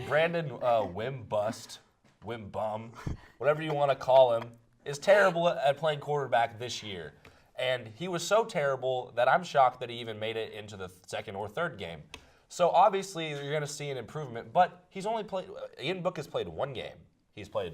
Brandon Wimbum, whatever you want to call him, is terrible at playing quarterback this year. And he was so terrible that I'm shocked that he even made it into the 2nd or 3rd game. So obviously you're going to see an improvement, but Ian Book has played 1 game. He's played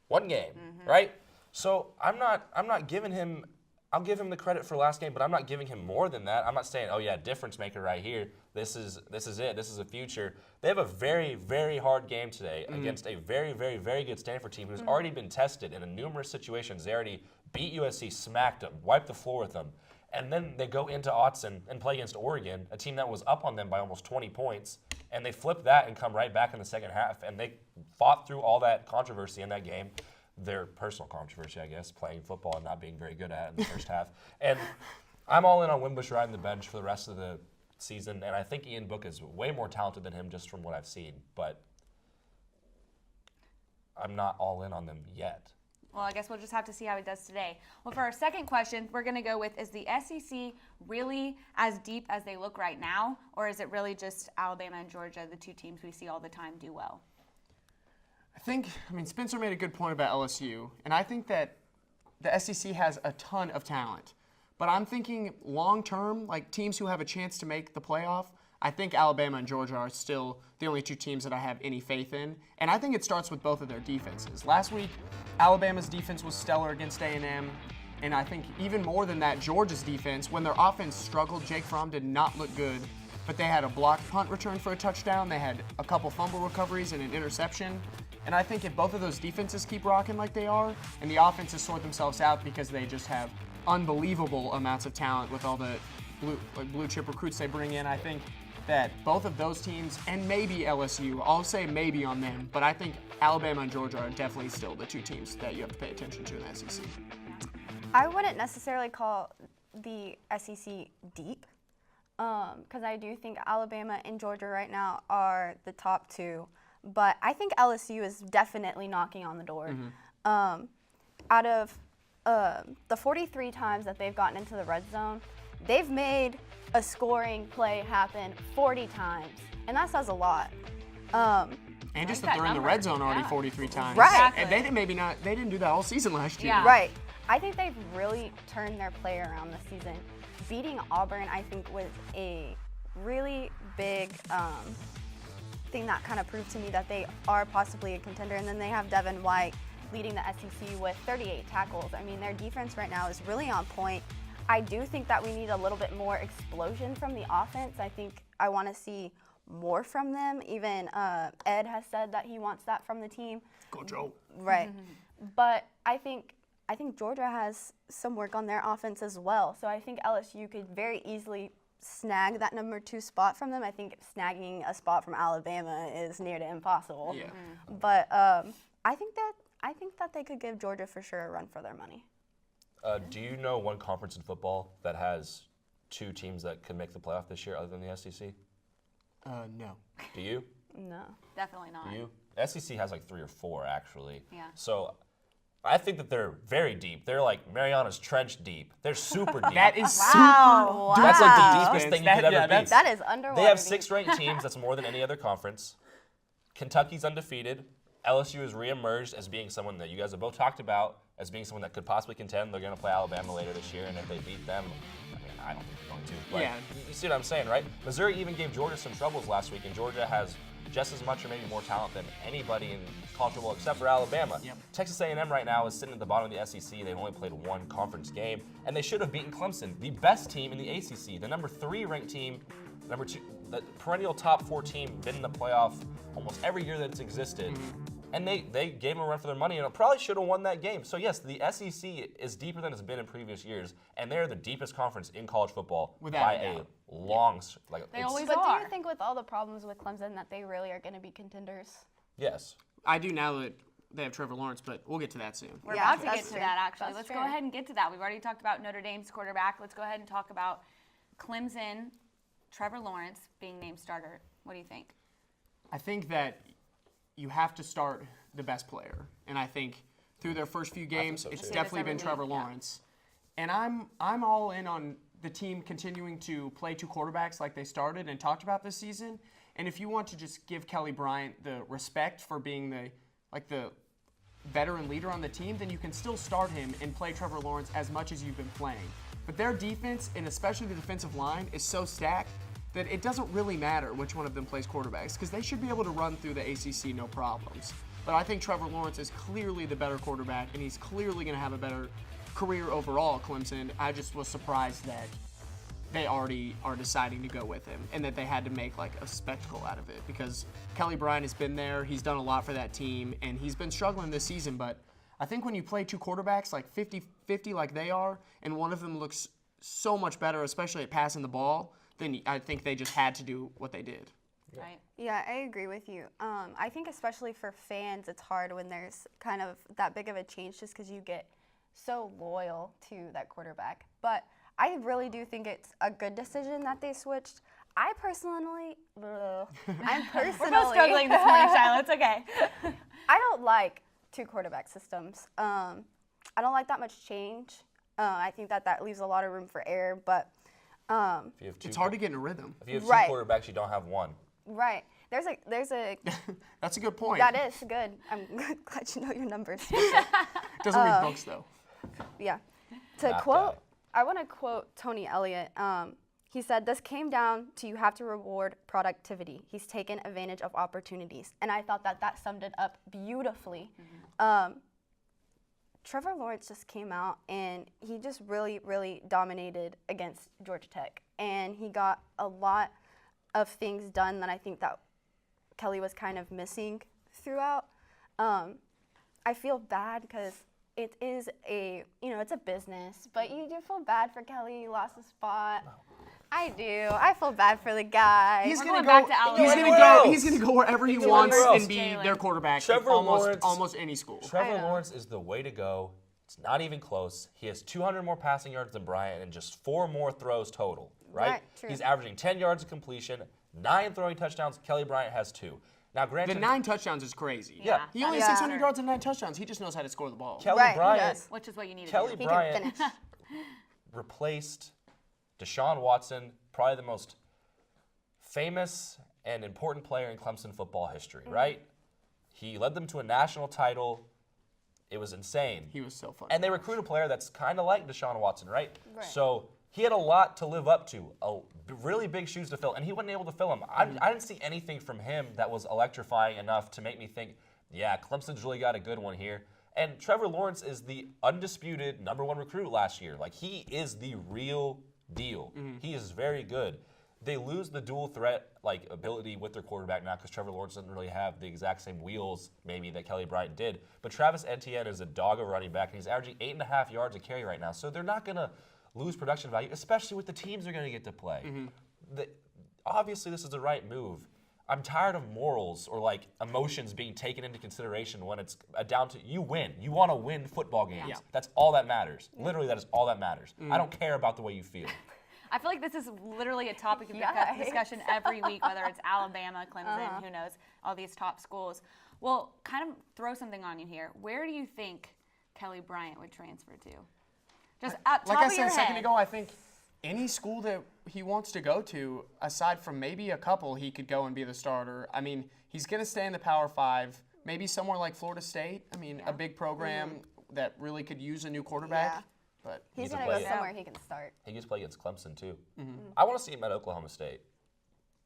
1 game, right? So I'm not giving him. I'll give him the credit for last game, but I'm not giving him more than that. I'm not saying, oh yeah, difference maker right here. This is it. This is a future. They have a very, very hard game today against a very, very, very good Stanford team who's already been tested in numerous situations. They already beat USC, smacked them, wiped the floor with them, and then they go into Autzen and play against Oregon, a team that was up on them by almost 20 points, and they flip that and come right back in the second half, and they fought through all that controversy in that game. Their personal controversy, I guess, playing football and not being very good at it in the first half. And I'm all in on Wimbush riding the bench for the rest of the season, and I think Ian Book is way more talented than him just from what I've seen, but I'm not all in on them yet. Well, I guess we'll just have to see how he does today. Well, for our second question, we're going to go with, is the SEC really as deep as they look right now, or is it really just Alabama and Georgia, the 2 teams we see all the time do well? Spencer made a good point about LSU, and I think that the SEC has a ton of talent. But I'm thinking long-term, like teams who have a chance to make the playoff, I think Alabama and Georgia are still the only 2 teams that I have any faith in. And I think it starts with both of their defenses. Last week, Alabama's defense was stellar against A&M. And I think even more than that, Georgia's defense, when their offense struggled, Jake Fromm did not look good. But they had a blocked punt return for a touchdown. They had a couple fumble recoveries and an interception. And I think if both of those defenses keep rocking like they are, and the offenses sort themselves out because they just have unbelievable amounts of talent with all the blue chip recruits they bring in, I think that both of those teams, and maybe LSU, I'll say maybe on them, but I think Alabama and Georgia are definitely still the 2 teams that you have to pay attention to in the SEC. I wouldn't necessarily call the SEC deep, because I do think Alabama and Georgia right now are the top 2. But I think LSU is definitely knocking on the door. Out of the 43 times that they've gotten into the red zone, they've made a scoring play happen 40 times. And that says a lot. And just that they're in the red zone already 43 times. Right. And they didn't do that all season last year. Yeah. Right. I think they've really turned their play around this season. Beating Auburn, I think, was a really big thing that kind of proved to me that they are possibly a contender. And then they have Devin White, leading the SEC with 38 tackles. I mean, their defense right now is really on point. I do think that we need a little bit more explosion from the offense. I think I want to see more from them. Even Ed has said that he wants that from the team. Go Joe. Right. But I think Georgia has some work on their offense as well. So I think LSU could very easily snag that number 2 spot from them. I think snagging a spot from Alabama is near to impossible. Yeah. But I think that they could give Georgia for sure a run for their money. Do you know one conference in football that has 2 teams that could make the playoff this year other than the SEC? No. Do you? No. Definitely not. Do you? SEC has like 3 or 4 actually. Yeah. So I think that they're very deep. They're like Mariana's Trench deep. They're super deep. That is Wow. super. That's like the deepest thing you could ever be. That is underwater. They have 6 ranked teams. That's more than any other conference. Kentucky's undefeated. LSU has reemerged as being someone that you guys have both talked about as being someone that could possibly contend. They're going to play Alabama later this year, and if they beat them, I mean, I don't think they're going to. But Yeah. you see what I'm saying, right? Missouri even gave Georgia some troubles last week, and Georgia has just as much or maybe more talent than anybody in college football except for Alabama. Yep. Texas A&M right now is sitting at the bottom of the SEC. They've only played 1 conference game, and they should have beaten Clemson, the best team in the ACC, the number 3 ranked team, number 2, the perennial top 4 team, been in the playoff almost every year that it's existed. And they gave them a run for their money, and it probably should have won that game. So yes, the SEC is deeper than it's been in previous years, and they're the deepest conference in college football Without by a a doubt. long. Like They it's- always But do are. you think with all the problems with Clemson that they really are going to be contenders? Yes. I do now that they have Trevor Lawrence, but we'll get to that soon. We're Yeah, about to that's get to true. that, actually. That's Let's fair. go ahead and get to that. We've already talked about Notre Dame's quarterback. Let's go ahead and talk about Clemson, Trevor Lawrence being named starter. What do you think? I think that you have to start the best player, and I think through their first few games, so, it's too. definitely been Every Trevor week, yeah. Lawrence. And I'm all in on the team continuing to play 2 quarterbacks like they started and talked about this season. And if you want to just give Kelly Bryant the respect for being the veteran leader on the team, then you can still start him and play Trevor Lawrence as much as you've been playing. But their defense, and especially the defensive line, is so stacked that it doesn't really matter which one of them plays quarterbacks because they should be able to run through the ACC no problems. But I think Trevor Lawrence is clearly the better quarterback, and he's clearly going to have a better career overall at Clemson. I just was surprised that they already are deciding to go with him and that they had to make like a spectacle out of it because Kelly Bryant has been there. He's done a lot for that team, and he's been struggling this season. But I think when you play 2 quarterbacks like 50-50 like they are, and one of them looks so much better, especially at passing the ball, then I think they just had to do what they did. Right. Yeah, I agree with you. I think especially for fans, it's hard when there's kind of that big of a change just because you get so loyal to that quarterback. But I really do think it's a good decision that they switched. I'm personally We're both struggling this morning, Shiloh. It's okay. I don't like 2 quarterback systems. I don't like that much change. I think that leaves a lot of room for error, but If you have 2, It's hard to get in a rhythm. If you have 2 Right. quarterbacks, you don't have 1. right. There's a That's a good point. that is good. I'm glad you know your numbers. Doesn't read books though. Yeah. To Math quote, guy. I want to quote Tony Elliott. He said, "This came down to you have to reward productivity. He's taken advantage of opportunities." And I thought that summed it up beautifully. Trevor Lawrence just came out and he just really, really dominated against Georgia Tech. And he got a lot of things done that I think that Kelly was kind of missing throughout. I feel bad because it is it's a business, but you do feel bad for Kelly. He lost his spot. I do. I feel bad for the guy. He's We're gonna going go. back to Alabama. He's gonna Anywhere go. else. He's gonna go wherever he Anywhere wants else. and be Jalen. their quarterback Trevor at Lawrence- almost any school. Trevor know. Lawrence is the way to go. It's not even close. He has 200 more passing yards than Bryant and just 4 more throws total, right? Right, true. He's averaging 10 yards of completion, 9 throwing touchdowns. Kelly Bryant has 2. Now, The granted, 9 touchdowns is crazy. Yeah. He only has Yeah. 600 yards and 9 touchdowns. He just knows how to score the ball. Kelly Right, he Bryant, does. Which is what you need Kelly to do. He Bryant can finish. replaced Deshaun Watson, probably the most famous and important player in Clemson football history, right? He led them to a national title. It was insane. He was so fun. And they recruit a player that's kind of like Deshaun Watson, right? Right. So he had a lot to live up to, really big shoes to fill, and he wasn't able to fill them. I didn't see anything from him that was electrifying enough to make me think, yeah, Clemson's really got a good one here. And Trevor Lawrence is the undisputed #1 recruit last year. Like, he is the real deal. He is very good. They lose the dual threat ability with their quarterback now because Trevor Lawrence doesn't really have the exact same wheels maybe that Kelly Bryant did. But Travis Etienne is a dog of a running back, and he's averaging 8.5 yards a carry right now. So they're not going to lose production value, especially with the teams they're going to get to play. Obviously, this is the right move. I'm tired of morals or emotions being taken into consideration when it's down to you win. You want to win football games. Yeah. That's all that matters. Literally, that is all that matters. I don't care about the way you feel. I feel like this is literally a topic of discussion every week, whether it's Alabama, Clemson, who knows, all these top schools. Well, kind of throw something on you here. Where do you think Kelly Bryant would transfer to? Just up top like I of said your a second head. ago, I think any school that he wants to go to, aside from maybe a couple, he could go and be the starter. I mean, he's going to stay in the Power 5, maybe somewhere like Florida State. I mean, a big program that really could use a new quarterback. Yeah. But he's going to go somewhere he can start. He gets to play against Clemson, too. I want to see him at Oklahoma State.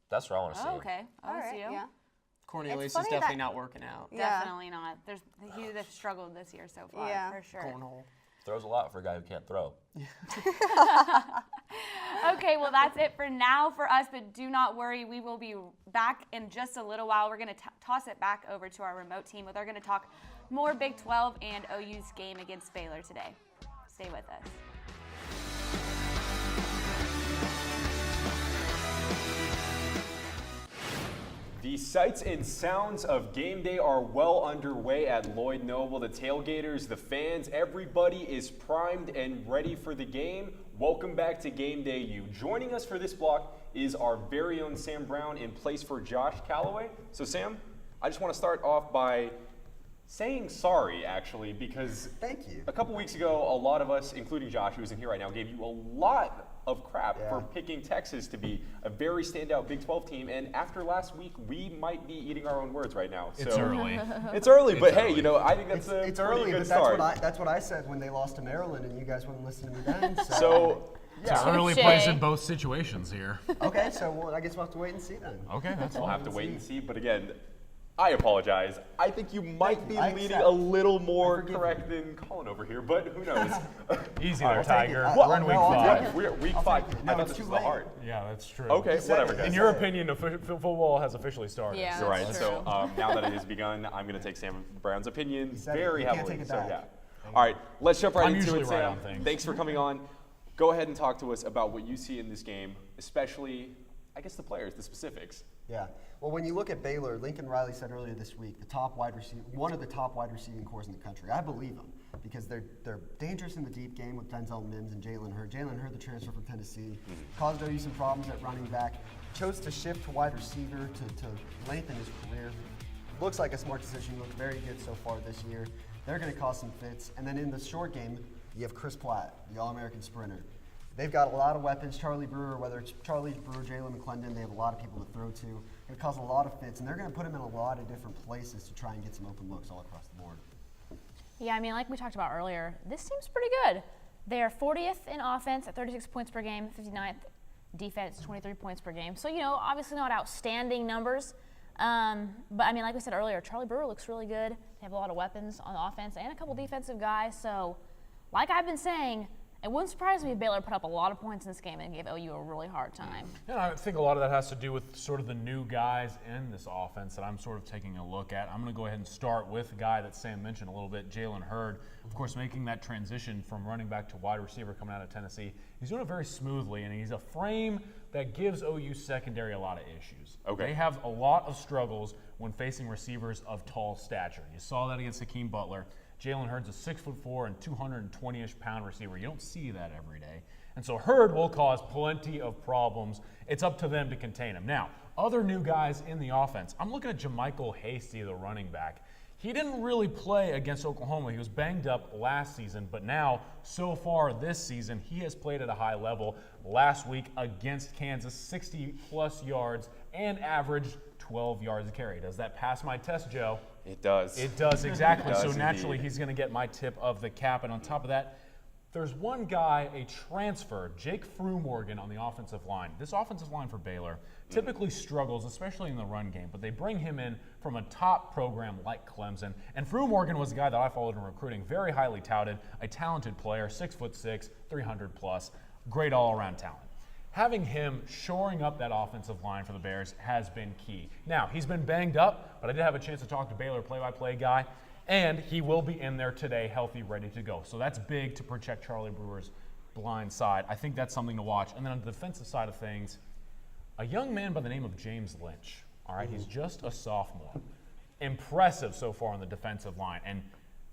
That's where I want to see him. Okay. OSU. Yeah. Cornelius is definitely not working out. Definitely not. He's struggled this year so far, for sure. Cornhole. Throws a lot for a guy who can't throw. Okay, well, that's it for now for us, but do not worry. We will be back in just a little while. We're going to toss it back over to our remote team. They're going to talk more Big 12 and OU's game against Baylor today. Stay with us. The sights and sounds of game day are well underway at Lloyd Noble. The tailgaters, the fans, everybody is primed and ready for the game. Welcome back to GamedayU. Joining us for this block is our very own Sam Brown in place for Josh Calloway. So Sam, I just want to start off by saying sorry, actually, because thank you. A couple weeks ago, a lot of us, including Josh, who isn't here right now, gave you a lot of crap for picking Texas to be a very standout Big 12 team. And after last week, we might be eating our own words right now. It's early. It's early, but hey, you know, I think that's a it's pretty early, good but start. that's what I said when they lost to Maryland, and you guys wouldn't listen to me then. It's an early place in both situations here. Okay, so I guess we'll have to wait and see then. Okay, that's fine. We'll have to wait and see, but again, I apologize. I think you might be leading a little more correct than Colin over here, but who knows? Easy there, Tiger. We're in week 5. We're week 5. I thought this was the heart. Yeah, that's true. Okay, whatever, guys. In your opinion, football has officially started. Yeah, You're right. that's So now that it has begun, I'm going to take Sam Brown's opinion very heavily. So yeah. All right, let's jump right into usually it, right Sam. on things. Thanks for coming on. Go ahead and talk to us about what you see in this game, especially, I guess, the players, the specifics. Yeah. Well, when you look at Baylor, Lincoln Riley said earlier this week, one of the top wide receiving cores in the country. I believe them because they're dangerous in the deep game with Denzel Mims and Jalen Hurd. Jalen Hurd, the transfer from Tennessee, caused OU some problems at running back. Chose to shift to wide receiver to lengthen his career. Looks like a smart decision. Looked very good so far this year. They're going to cause some fits. And then in the short game, you have Chris Platt, the All-American sprinter. They've got a lot of weapons. Charlie Brewer, whether it's Charlie Brewer, Jalen McClendon, they have a lot of people to throw to. It cause a lot of fits, and they're going to put him in a lot of different places to try and get some open looks all across the board. Yeah, I mean, like we talked about earlier, this team's pretty good. They are 40th in offense at 36 points per game, 59th defense, 23 points per game. So, you know, obviously not outstanding numbers. But, I mean, like we said earlier, Charlie Brewer looks really good. They have a lot of weapons on offense and a couple defensive guys. So, like I've been saying, it wouldn't surprise me if Baylor put up a lot of points in this game and gave OU a really hard time. Yeah, I think a lot of that has to do with sort of the new guys in this offense that I'm sort of taking a look at. I'm going to go ahead and start with a guy that Sam mentioned a little bit, Jalen Hurd. Of course, making that transition from running back to wide receiver coming out of Tennessee. He's doing it very smoothly, and he's a frame that gives OU secondary a lot of issues. Okay. They have a lot of struggles when facing receivers of tall stature. You saw that against Hakeem Butler. Jalen Hurd's a 6'4" and 220-ish pound receiver. You don't see that every day. And so Hurd will cause plenty of problems. It's up to them to contain him. Now, other new guys in the offense. I'm looking at JaMychal Hasty, the running back. He didn't really play against Oklahoma. He was banged up last season, but now, so far this season, he has played at a high level. Last week against Kansas, 60-plus yards and averaged 12 yards a carry. Does that pass my test, Joe? It does. It does, exactly. It does so naturally, indeed. he's going to get my tip of the cap. And on top of that, There's one guy, a transfer, Jake Frumorgan on the offensive line. This offensive line for Baylor typically struggles, especially in the run game, but they bring him in from a top program like Clemson. And Frumorgan was a guy that I followed in recruiting, very highly touted, a talented player, 6'6", 300 plus, great all-around talent. Having him shoring up that offensive line for the Bears has been key. Now, he's been banged up, but I did have a chance to talk to Baylor play-by-play guy, and he will be in there today, healthy, ready to go. So that's big to protect Charlie Brewer's blind side. I think that's something to watch. And then on the defensive side of things, a young man by the name of James Lynch. All right, he's just a sophomore. Impressive so far on the defensive line. And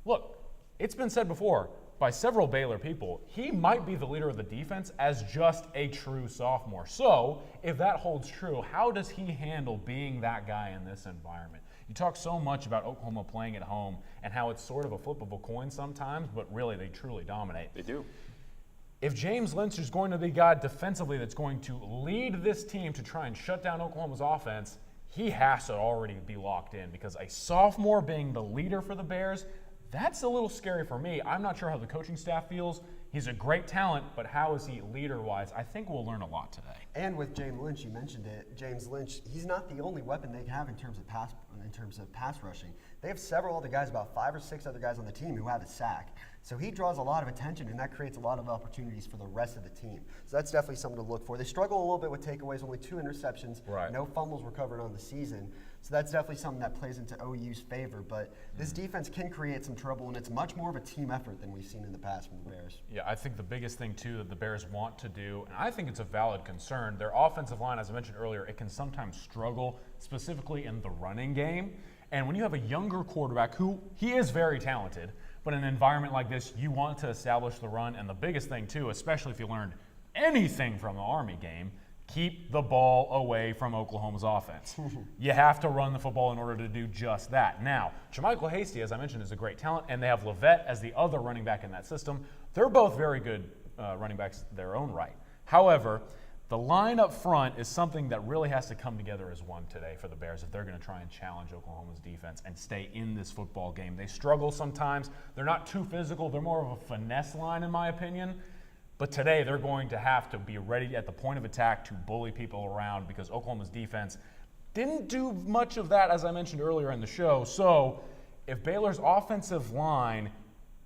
look, it's been said before by several Baylor people, he might be the leader of the defense as just a true sophomore. So if that holds true, how does he handle being that guy in this environment? You talk so much about Oklahoma playing at home and how it's sort of a flip of a coin sometimes, but really they truly dominate. They do. If James Lynch is going to be a guy defensively that's going to lead this team to try and shut down Oklahoma's offense, he has to already be locked in, because a sophomore being the leader for the Bears, that's a little scary for me. I'm not sure how the coaching staff feels. He's a great talent, but how is he leader-wise? I think we'll learn a lot today. And with James Lynch, you mentioned it. James Lynch, he's not the only weapon they have in terms of pass rushing. They have several other guys, about 5 or 6 other guys on the team who have a sack. So he draws a lot of attention, and that creates a lot of opportunities for the rest of the team. So that's definitely something to look for. They struggle a little bit with takeaways, only 2 interceptions, right. No fumbles recovered on the season. So that's definitely something that plays into OU's favor. But this defense can create some trouble, and it's much more of a team effort than we've seen in the past from the Bears. Yeah, I think the biggest thing, too, that the Bears want to do, and I think it's a valid concern, their offensive line, as I mentioned earlier, it can sometimes struggle, specifically in the running game. And when you have a younger quarterback who, he is very talented, but in an environment like this, you want to establish the run. And the biggest thing, too, especially if you learned anything from the Army game, keep the ball away from Oklahoma's offense. You have to run the football in order to do just that. Now, Jermichael Hasty, as I mentioned, is a great talent, and they have Levette as the other running back in that system. They're both very good running backs in their own right. However, the line up front is something that really has to come together as one today for the Bears if they're going to try and challenge Oklahoma's defense and stay in this football game. They struggle sometimes. They're not too physical. They're more of a finesse line, in my opinion. But today they're going to have to be ready at the point of attack to bully people around, because Oklahoma's defense didn't do much of that, as I mentioned earlier in the show. So if Baylor's offensive line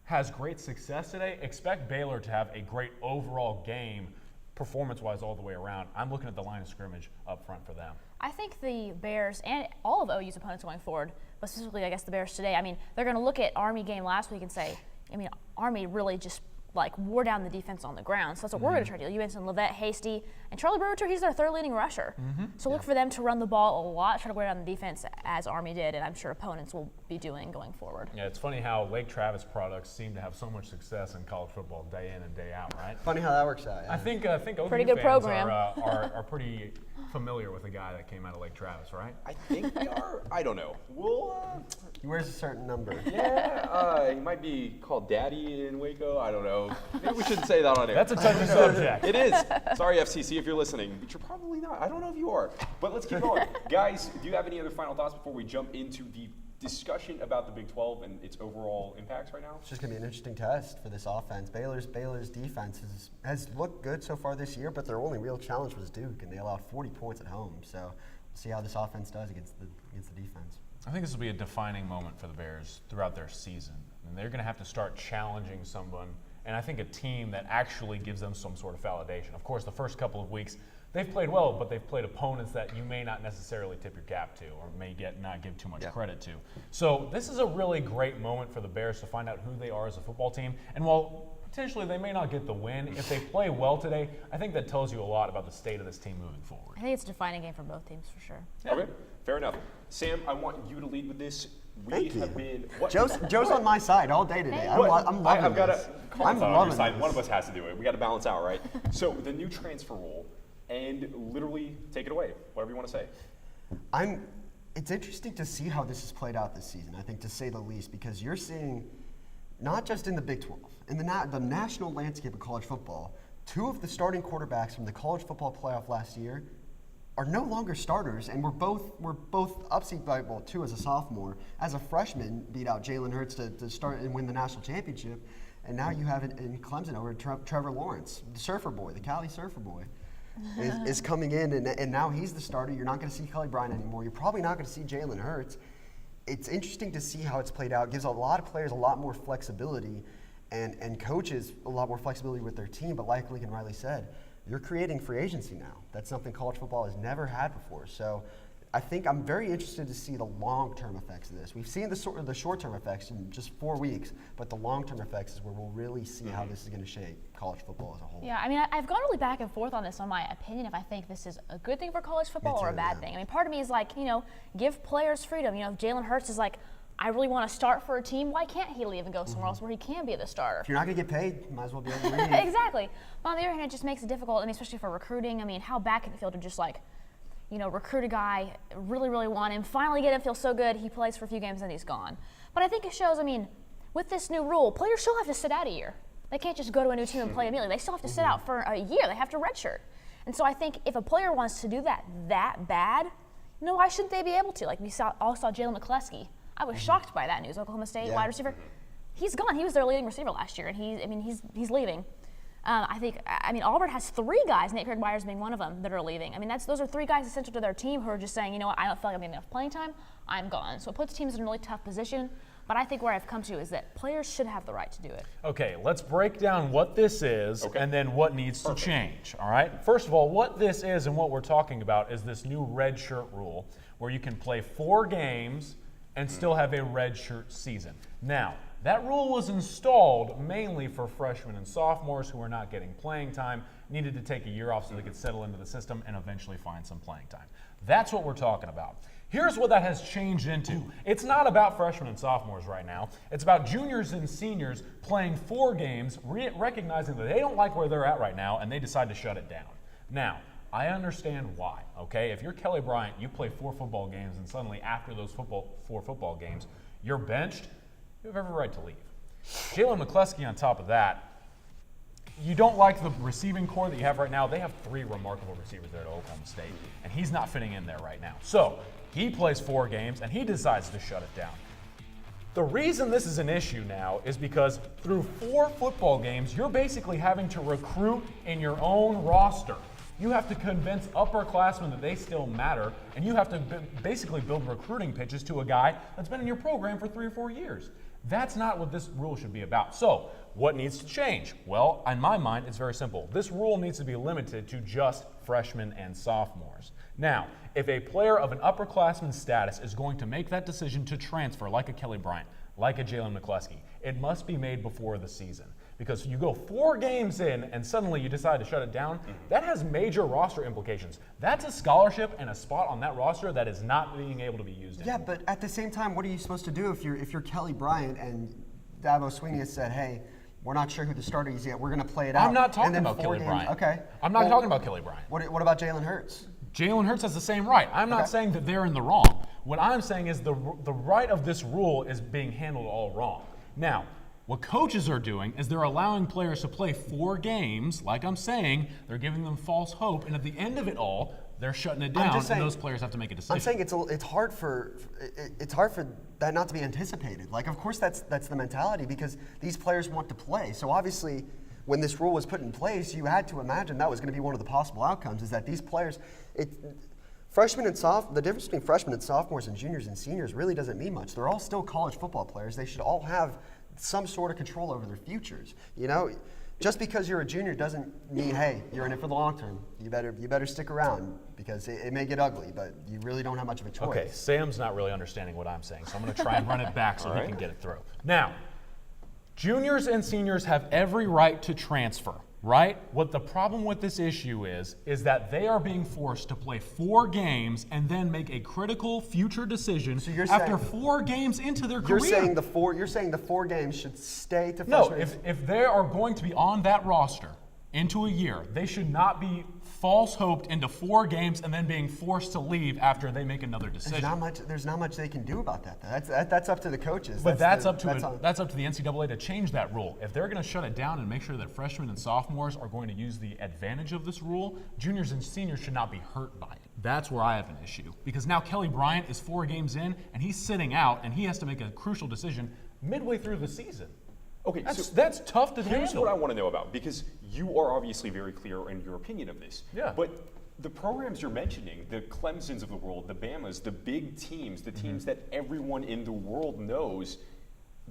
has great success today, expect Baylor to have a great overall game performance-wise all the way around. I'm looking at the line of scrimmage up front for them. I think the Bears and all of OU's opponents going forward, but specifically I guess the Bears today, I mean, they're going to look at Army game last week and say, I mean, Army really just wore down the defense on the ground. So that's what we're going to try to do. You mentioned Levette, Hasty, and Charlie Brewer, he's their third leading rusher. So look for them to run the ball a lot, try to wear down the defense as Army did, and I'm sure opponents will be doing going forward. Yeah, it's funny how Lake Travis products seem to have so much success in college football day in and day out, right? Funny how that works out. Yeah. I think OU pretty good fans program. are pretty familiar with a guy that came out of Lake Travis, right? I think we are. I don't know. We'll. He wears a certain number. Yeah, he might be called Daddy in Waco. I don't know. Maybe we shouldn't say that on air. That's a touchy subject. It is. Sorry, FCC, if you're listening, but you're probably not. I don't know if you are. But let's keep going. Guys, do you have any other final thoughts before we jump into the discussion about the Big 12 and its overall impacts right now? It's just going to be an interesting test for this offense. Baylor's defense has looked good so far this year, but their only real challenge was Duke, and they allowed 40 points at home. So we'll see how this offense does against the defense. I think this will be a defining moment for the Bears throughout their season. And they're going to have to start challenging someone, and I think a team that actually gives them some sort of validation. Of course, the first couple of weeks, they've played well, but they've played opponents that you may not necessarily tip your cap to or may not give too much credit to. So this is a really great moment for the Bears to find out who they are as a football team. And while potentially they may not get the win, if they play well today, I think that tells you a lot about the state of this team moving forward. I think it's a defining game for both teams for sure. Yeah. Okay, fair enough. Sam, I want you to lead with this. Thank you. Have been Joe's on my side all day today. I'm loving I've got this. I'm loving this. One of us has to do it. We got to balance out, right? So the new transfer rule, and literally take it away, whatever you want to say. It's interesting to see how this has played out this season, I think, to say the least, because you're seeing, not just in the Big 12, in the national landscape of college football, 2 of the starting quarterbacks from the college football playoff last year are no longer starters, and we're both upseat by, 2 as a sophomore. As a freshman, beat out Jalen Hurts to start and win the national championship. And now you have it in Clemson over Trevor Lawrence, the surfer boy, the Cali surfer boy, is coming in, and now he's the starter. You're not going to see Kelly Bryant anymore. You're probably not going to see Jalen Hurts. It's interesting to see how it's played out. It gives a lot of players a lot more flexibility and coaches a lot more flexibility with their team. But like Lincoln Riley said, you're creating free agency now. That's something college football has never had before. So I think I'm very interested to see the long-term effects of this. We've seen the short-term effects in just 4 weeks, but the long-term effects is where we'll really see how this is going to shape college football as a whole. Yeah, I mean, I've gone really back and forth on this, on my opinion, if I think this is a good thing for college football or a bad thing. I mean, part of me is like, give players freedom. If Jalen Hurts is like, I really want to start for a team, why can't he leave and go somewhere else where he can be the starter? If you're not going to get paid, you might as well be able to leave. Exactly. But on the other hand, it just makes it difficult, especially for recruiting. I mean, how bad can it feel to just recruit a guy, really, really want him, finally get him, feel so good, he plays for a few games and he's gone. But I think it shows, with this new rule, players still have to sit out a year. They can't just go to a new team and play immediately. They still have to sit out for a year. They have to redshirt. And so I think if a player wants to do that bad, why shouldn't they be able to? Like we all saw Jalen McCleskey. I was shocked by that news. Oklahoma State wide receiver. He's gone. He was their leading receiver last year, and he's leaving. Auburn has 3 guys, Nate Craig-Myers being one of them, that are leaving. Those are 3 guys essential to their team who are just saying, I don't feel like I'm getting enough playing time, I'm gone. So it puts teams in a really tough position. But I think where I've come to is that players should have the right to do it. Okay, let's break down what this is and then what needs to change, all right? First of all, what this is and what we're talking about is this new red shirt rule where you can play 4 games and still have a red shirt season. Now, that rule was installed mainly for freshmen and sophomores who are not getting playing time, needed to take a year off so they could settle into the system and eventually find some playing time. That's what we're talking about. Here's what that has changed into. It's not about freshmen and sophomores right now. It's about juniors and seniors playing 4 games, recognizing that they don't like where they're at right now, and they decide to shut it down. Now, I understand why, okay? If you're Kelly Bryant, you play 4 football games, and suddenly after those 4 football games, you're benched, you have every right to leave. Jalen McCleskey on top of that, you don't like the receiving core that you have right now. They have 3 remarkable receivers there at Oklahoma State, and he's not fitting in there right now. So he plays 4 games, and he decides to shut it down. The reason this is an issue now is because through 4 football games, you're basically having to recruit in your own roster. You have to convince upperclassmen that they still matter, and you have to basically build recruiting pitches to a guy that's been in your program for 3 or 4 years. That's not what this rule should be about. So, what needs to change? Well, in my mind, it's very simple. This rule needs to be limited to just freshmen and sophomores. Now, if a player of an upperclassman status is going to make that decision to transfer, like a Kelly Bryant, like a Jalen McCleskey, it must be made before the season. Because you go 4 games in and suddenly you decide to shut it down, that has major roster implications. That's a scholarship and a spot on that roster that is not being able to be used anymore. Yeah, but at the same time, what are you supposed to do if you're Kelly Bryant and Dabo Swinney has said, hey, we're not sure who the starter is yet, we're going to play it out. I'm not talking about Kelly Bryant. Okay. I'm not talking about Kelly Bryant. What about Jalen Hurts? Jalen Hurts has the same right. I'm not saying that they're in the wrong. What I'm saying is the right of this rule is being handled all wrong. Now, what coaches are doing is they're allowing players to play 4 games. Like I'm saying, they're giving them false hope, and at the end of it all, they're shutting it down, and those players have to make a decision. I'm saying it's hard for that not to be anticipated. Like, of course, that's the mentality because these players want to play. So obviously, when this rule was put in place, you had to imagine that was going to be one of the possible outcomes. Is that these players, the difference between freshmen and sophomores and juniors and seniors really doesn't mean much. They're all still college football players. They should all have some sort of control over their futures. Just because you're a junior doesn't mean, hey, you're in it for the long term. You better stick around because it may get ugly, but you really don't have much of a choice. Okay, Sam's not really understanding what I'm saying, so I'm going to try and run it back so he can get it through. Now, juniors and seniors have every right to transfer, right? What the problem with this issue is that they are being forced to play 4 games and then make a critical future decision after 4 games into their career. You're saying the 4 games should stay to freshmen? No, if they are going to be on that roster into a year, they should not be false hoped into 4 games and then being forced to leave after they make another decision. There's not much they can do about that. That's up to the coaches. But that's up to the NCAA to change that rule. If they're going to shut it down and make sure that freshmen and sophomores are going to use the advantage of this rule, juniors and seniors should not be hurt by it. That's where I have an issue. Because now Kelly Bryant is 4 games in and he's sitting out and he has to make a crucial decision midway through the season. Okay, that's tough to Here's handle. what I want to know about, because you are obviously very clear in your opinion of this. Yeah. But the programs you're mentioning, the Clemsons of the world, the Bamas, the big teams, the teams that everyone in the world knows,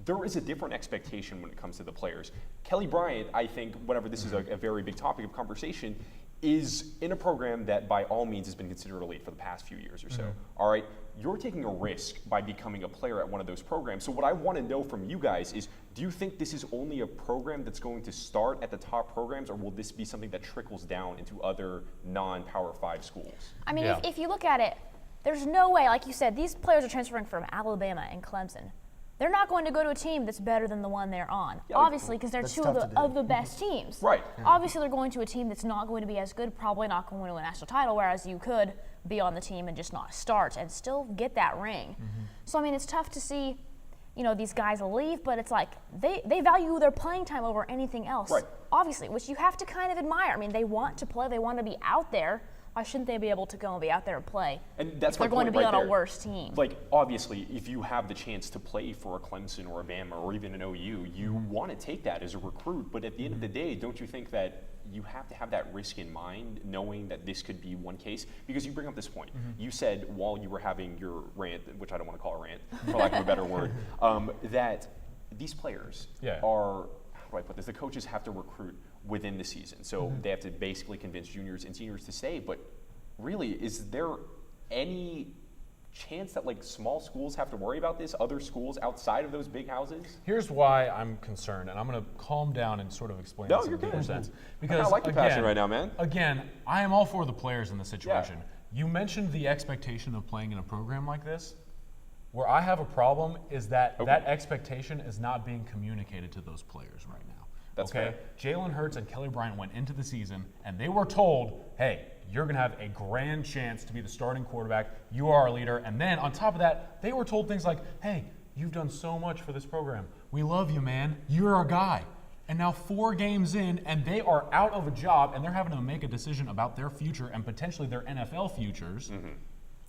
there is a different expectation when it comes to the players. Kelly Bryant, I think, whenever this is a very big topic of conversation, is in a program that by all means has been considered elite for the past few years or so. All right, you're taking a risk by becoming a player at one of those programs. So what I want to know from you guys is, do you think this is only a program that's going to start at the top programs, or will this be something that trickles down into other non-Power 5 schools? I mean, if you look at it, there's no way, like you said, these players are transferring from Alabama and Clemson. They're not going to go to a team that's better than the one they're on, obviously, because they're two of the best teams. Right. Obviously, they're going to a team that's not going to be as good, probably not going to win a national title, whereas you could be on the team and just not start and still get that ring. So, I mean, it's tough to see, you know, these guys leave, but it's like they value their playing time over anything else, obviously, which you have to kind of admire. I mean, they want to play, they want to be out there. Why shouldn't they be able to go and be out there and play? And that's they're going to be on a worse team. Like, obviously, if you have the chance to play for a Clemson or a Bama or even an OU, you want to take that as a recruit. But at the end of the day, don't you think that you have to have that risk in mind, knowing that this could be one case? Because you bring up this point. You said while you were having your rant, which I don't want to call a rant, for lack of a better word, that these players are, how do I put this, the coaches have to recruit within the season. So they have to basically convince juniors and seniors to stay. But really, is there any chance that like small schools have to worry about this, other schools outside of those big houses? Here's why I'm concerned, and I'm going to calm down and sort of explain this in a deeper sense. Because I like the passion right now, man. Again, I am all for the players in this situation. You mentioned the expectation of playing in a program like this. Where I have a problem is that that expectation is not being communicated to those players right now. That's okay. Jalen Hurts and Kelly Bryant went into the season and they were told, hey, you're going to have a grand chance to be the starting quarterback. You are our leader. And then on top of that, they were told things like, hey, you've done so much for this program. We love you, man. You're our guy. And now 4 games in, and they are out of a job, and they're having to make a decision about their future and potentially their NFL futures.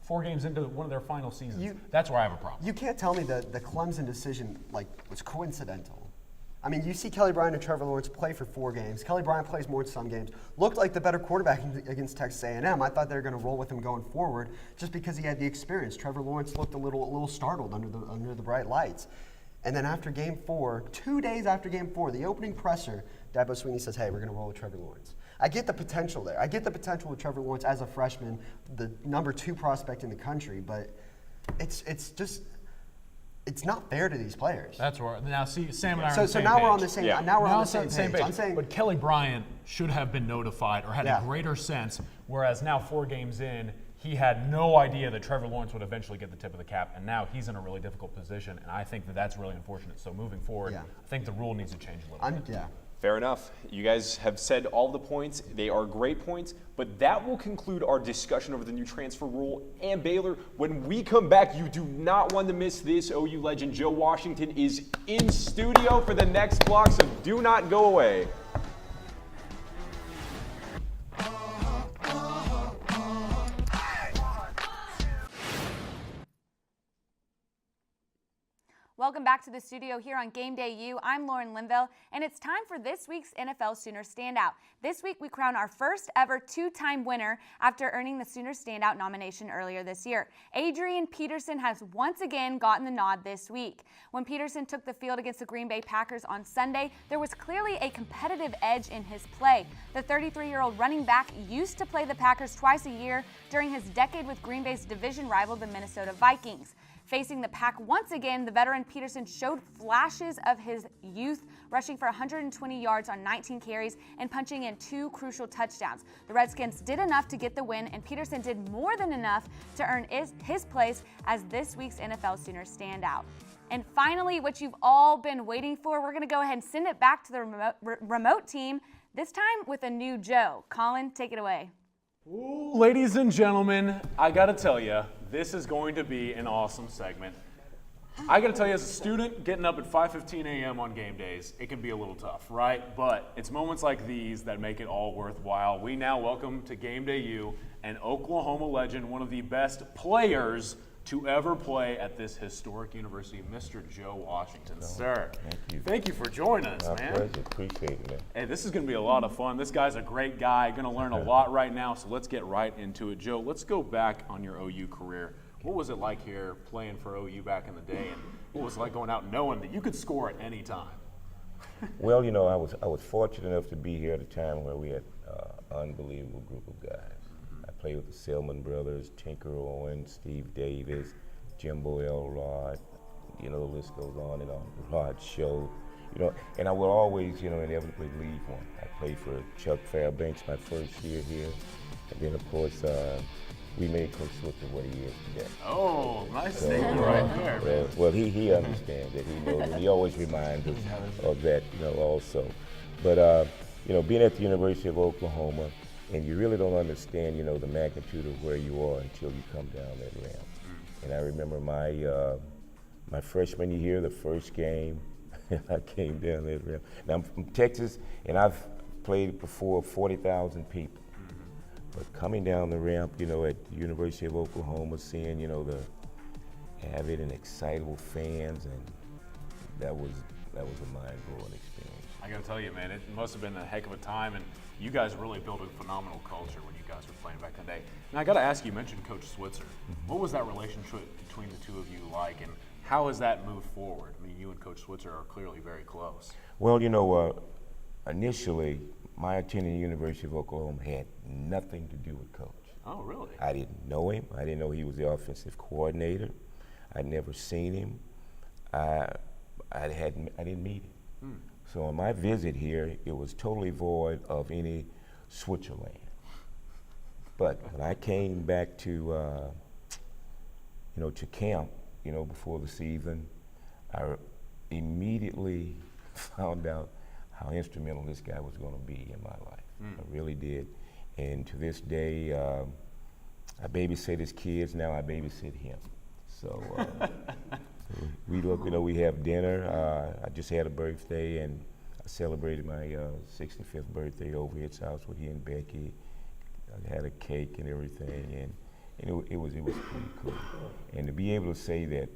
4 games into one of their final seasons. That's where I have a problem. You can't tell me that the Clemson decision was coincidental. I mean, you see Kelly Bryant and Trevor Lawrence play for 4 games. Kelly Bryant plays more in some games. Looked like the better quarterback against Texas A&M. I thought they were going to roll with him going forward just because he had the experience. Trevor Lawrence looked a little startled under the bright lights. And then after Game 4, 2 days after Game 4, the opening presser, Dabo Swinney says, hey, we're going to roll with Trevor Lawrence. I get the potential there. I get the potential with Trevor Lawrence as a freshman, the number 2 prospect in the country, but it's just it's not fair to these players. That's where now see Sam and I are on the same now page. we're on the same. Now we're on the same page. I'm saying, but Kelly Bryant should have been notified or had a greater sense. Whereas now 4 games in, he had no idea that Trevor Lawrence would eventually get the tip of the cap, and now he's in a really difficult position. And I think that that's really unfortunate. So moving forward, I think the rule needs to change a little bit. Fair enough. You guys have said all the points. They are great points, but that will conclude our discussion over the new transfer rule and Baylor. When we come back, you do not want to miss this. OU legend Joe Washington is in studio for the next block, so do not go away. Welcome back to the studio here on GamedayU. I'm Lauren Linville, and it's time for this week's NFL Sooner Standout. This week, we crown our first ever 2-time winner after earning the Sooner Standout nomination earlier this year. Adrian Peterson has once again gotten the nod this week. When Peterson took the field against the Green Bay Packers on Sunday, there was clearly a competitive edge in his play. The 33-year-old running back used to play the Packers twice a year during his decade with Green Bay's division rival, the Minnesota Vikings. Facing the Pack once again, the veteran Peterson showed flashes of his youth, rushing for 120 yards on 19 carries and punching in 2 crucial touchdowns. The Redskins did enough to get the win, and Peterson did more than enough to earn his place as this week's NFL Sooner Standout. And finally, what you've all been waiting for, we're going to go ahead and send it back to the remote team, this time with a new Joe. Colin, take it away. Ooh, ladies and gentlemen, I gotta tell you, this is going to be an awesome segment. I gotta tell you, as a student, getting up at 5:15 a.m. on game days, it can be a little tough, right? But it's moments like these that make it all worthwhile. We now welcome to GamedayU an Oklahoma legend, one of the best players to ever play at this historic university, Mr. Joe Washington. Sir, thank you. Thank you for joining us, My man. pleasure. Appreciate it, man. Hey, this is going to be a lot of fun. This guy's a great guy, going to learn a lot right now, so let's get right into it. Joe, let's go back on your OU career. What was it like here playing for OU back in the day, and what was it like going out knowing that you could score at any time? Well, you know, I was fortunate enough to be here at a time where we had an unbelievable group of guys. I played with the Selman brothers, Tinker Owen, Steve Davis, Jimbo Elrod. You know, the list goes on and on. Rod Show, you know, and I will always, you know, inevitably leave one. I played for Chuck Fairbanks my first year here, and then of course we made Coach Switzer what he is today. Oh, nice statement right there. Well, he understands it. He knows it. He always reminds us of that, you know, also. But, you know, being at the University of Oklahoma, and you really don't understand, you know, the magnitude of where you are until you come down that ramp. And I remember my freshman year, the first game, I came down that ramp. Now, I'm from Texas, and I've played before 40,000 people. But coming down the ramp, you know, at the University of Oklahoma, seeing, you know, the avid and excitable fans, and that was a mind-blowing experience. I got to tell you, man, it must have been a heck of a time, and you guys really built a phenomenal culture when you guys were playing back in the day. Now, I got to ask you mentioned Coach Switzer. What was that relationship between the two of you like, and how has that moved forward? I mean, you and Coach Switzer are clearly very close. Well, you know, initially, my attending the University of Oklahoma had nothing to do with Coach. Oh, really? I didn't know him. I didn't know he was the offensive coordinator. I'd never seen him. I didn't meet him. So on my visit here, it was totally void of any Switzerland. But when I came back to, you know, to camp, you know, before the season, I immediately found out how instrumental this guy was going to be in my life. I really did. And to this day, I babysit his kids. Now I babysit him. So we look, you know, we have dinner. I just had a birthday, and I celebrated my 65th birthday over at his house with he and Becky. I had a cake and everything, and it was pretty cool. And to be able to say that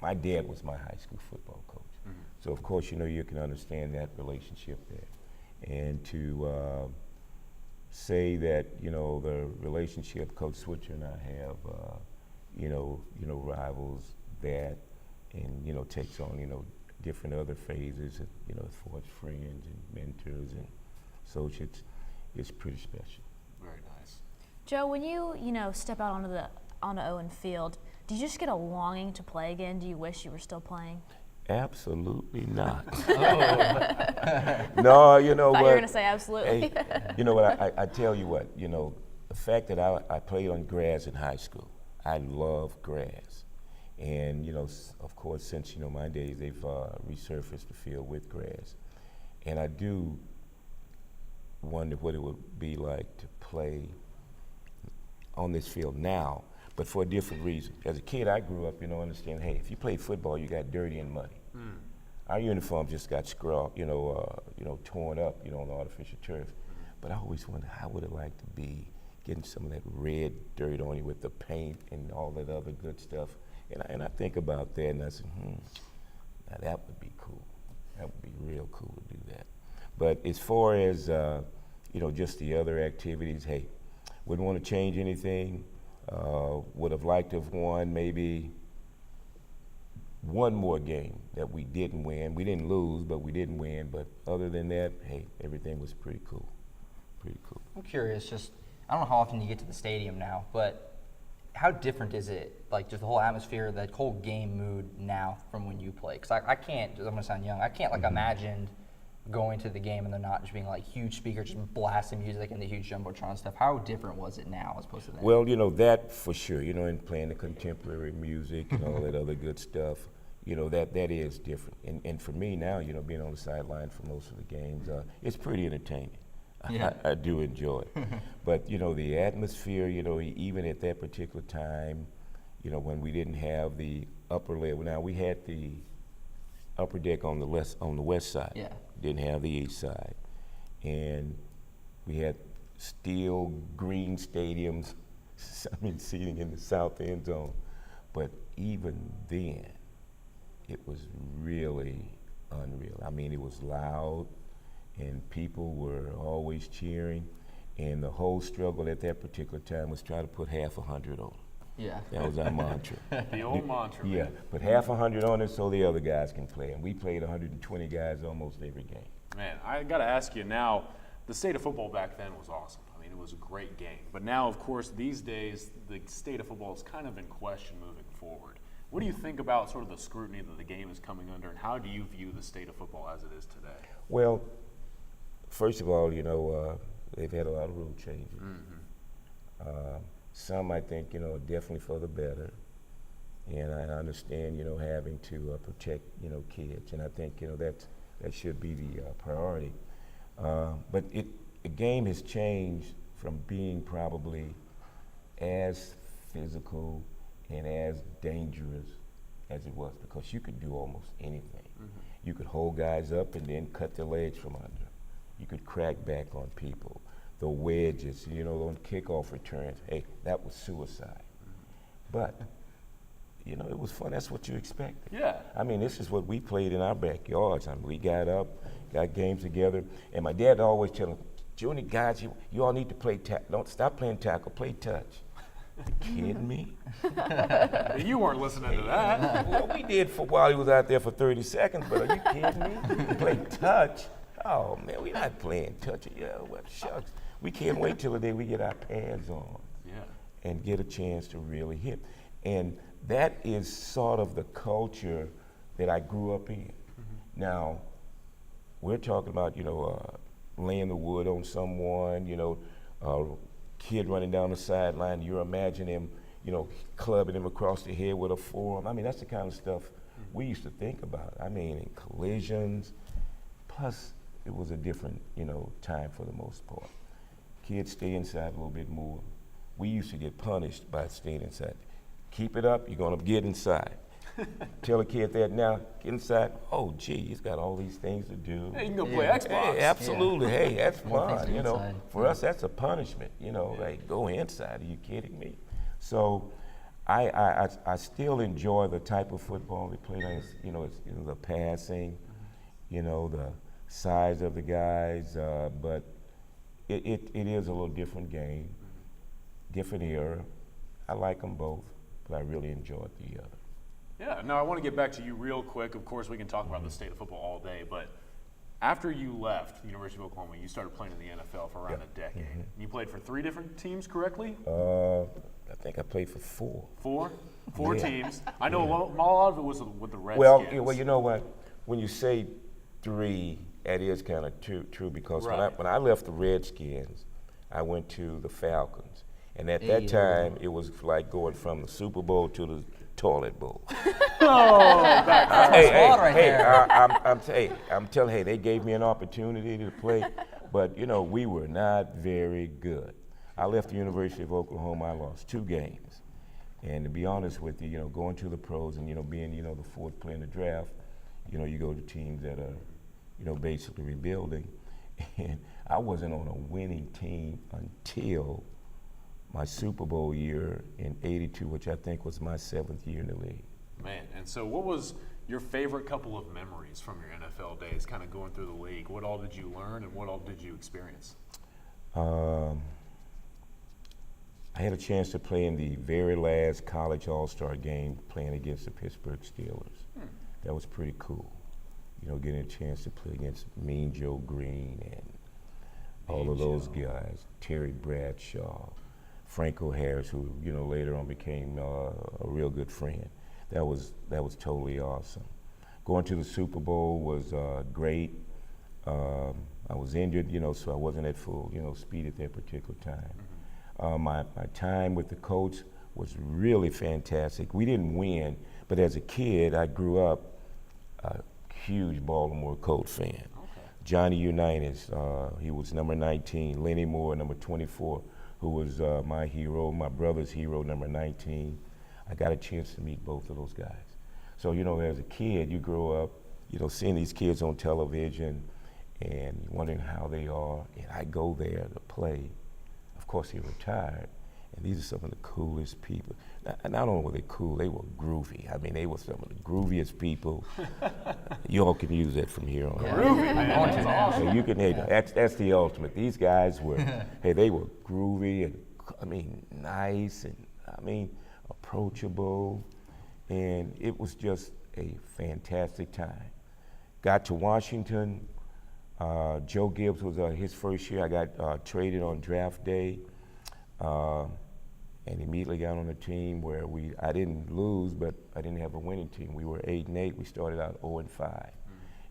my dad was my high school football coach. So of course, you know, you can understand that relationship there. And to say that, you know, the relationship Coach Switzer and I have, you know, rivals that, and, you know, takes on, you know, different other phases, you know, as far as friends and mentors and associates, it's pretty special. Very nice. Joe, when you step out onto Owen Field, do you just get a longing to play again? Do you wish you were still playing? Absolutely not. No, you know what? You were going to say absolutely. Hey, you know what? I tell you what. You know, the fact that I played on grass in high school, I love grass, and you know, of course, since you know my days, they've resurfaced the field with grass, and I do wonder what it would be like to play on this field now, but for a different reason. As a kid, I grew up, you know, understanding, hey, if you played football, you got dirty and muddy. Our uniform just got scrubbed, you know, torn up, you know, on the artificial turf. But I always wondered, how would it like to be getting some of that red dirt on you with the paint and all that other good stuff? And I think about that, and I said, now that would be cool. That would be real cool to do that. But as far as, you know, just the other activities, hey, wouldn't want to change anything. Would have liked to have won maybe one more game that we didn't win. We didn't lose, but we didn't win. But other than that, hey, everything was pretty cool. Pretty cool. I'm curious, just, I don't know how often you get to the stadium now, but how different is it, like just the whole atmosphere, the whole game mood now from when you play? Because I can't, I'm going to sound young, I can't like imagine going to the game and they're not just being like huge speakers, just blasting music and the huge Jumbotron stuff. How different was it now as opposed to then? Well, you know, that for sure, you know, and playing the contemporary music and all that other good stuff, you know, that is different. And for me now, you know, being on the sideline for most of the games, it's pretty entertaining. Yeah. I do enjoy it. But, you know, the atmosphere, you know, even at that particular time, you know, when we didn't have the upper level, now we had the upper deck on the west side. Yeah. Didn't have the east side. And we had steel green stadiums seating in the south end zone. But even then, it was really unreal. I mean, it was loud, and people were always cheering, and the whole struggle at that particular time was try to put half 100 on it. Yeah. That was our mantra. The old mantra. Yeah, Man. put half 100 on it so the other guys can play, and we played 120 guys almost every game. Man, I got to ask you now, the state of football back then was awesome. I mean, it was a great game. But now, of course, these days, the state of football is kind of in question moving forward. What do you think about sort of the scrutiny that the game is coming under, and how do you view the state of football as it is today? Well, first of all, they've had a lot of rule changes. Some, I think, definitely for the better. And I understand, having to protect, kids. And I think, that should be the priority. But the game has changed from being probably as physical and as dangerous as it was, because you could do almost anything. You could hold guys up and then cut their legs from under. You could crack back on people. The wedges, on kickoff returns, hey, that was suicide. But, it was fun. That's what you expected. Yeah. I mean, this is what we played in our backyards. I mean, we got up, got games together, and my dad always tell them, junior guys, you all need to play tackle. Don't stop playing tackle, play touch. You kidding me? You weren't listening to that. Well, we did for a while. He was out there for 30 seconds, but are you kidding me? Play touch? Oh, man, we're not playing touch. Yeah, well, shucks. We can't wait till the day we get our pads on and get a chance to really hit. And that is sort of the culture that I grew up in. Now, we're talking about, laying the wood on someone, kid running down the sideline, you're imagining him, clubbing him across the head with a forearm. I mean, that's the kind of stuff we used to think about. I mean, in collisions, plus it was a different, time for the most part. Kids stay inside a little bit more. We used to get punished by staying inside. Keep it up, you're gonna get inside. Tell a kid that now, get inside. Oh, gee, he's got all these things to do. Hey, you can go play Xbox. Hey, absolutely. Yeah. Hey, that's More things fun. to do inside. For us, that's a punishment. Like go inside. Are you kidding me? So, I still enjoy the type of football they play. It's the passing, the size of the guys, but it is a little different game, different era. I like them both, but I really enjoyed the other. Yeah, now I want to get back to you real quick. Of course, we can talk about the state of football all day, but after you left the University of Oklahoma, you started playing in the NFL for around a decade. You played for 3 different teams, correctly? I think I played for 4. 4? 4 Yeah. teams. I know a lot of it was with the Redskins. Well, you know what? When you say 3, that is kind of true because when I left the Redskins, I went to the Falcons. And at that time, it was like going from the Super Bowl to the toilet bowl. I'm telling, they gave me an opportunity to play, but we were not very good. I left the University of Oklahoma. I lost 2 games, and to be honest with you, going to the pros and being the 4th player in the draft, you go to teams that are basically rebuilding, and I wasn't on a winning team until my Super Bowl year in '82, which I think was my 7th year in the league. Man, and so what was your favorite couple of memories from your NFL days, kind of going through the league? What all did you learn and what all did you experience? I had a chance to play in the very last college all-star game playing against the Pittsburgh Steelers. That was pretty cool. Getting a chance to play against Mean Joe Green and all of those guys, Terry Bradshaw, Franco Harris, who later on became a real good friend. That was totally awesome. Going to the Super Bowl was great. I was injured, so I wasn't at full speed at that particular time. My time with the coach was really fantastic. We didn't win, but as a kid, I grew up a huge Baltimore Colts fan. Okay. Johnny Unitas, he was number 19. Lenny Moore, number 24. Who was my hero, my brother's hero, number 19. I got a chance to meet both of those guys. So, as a kid, you grow up, seeing these kids on television and wondering how they are. And I go there to play. Of course, he retired. And these are some of the coolest people. Not only were they cool, they were groovy. I mean, they were some of the grooviest people. You all can use that from here on out. Groovy, man. That's awesome. So you can, hey, that's the ultimate. These guys were, hey, they were groovy and, I mean, nice and, I mean, approachable. And it was just a fantastic time. Got to Washington. Joe Gibbs was his first year. I got traded on draft day. And immediately got on a team where I didn't lose, but I didn't have a winning team. We were 8-8. We started out 0-5.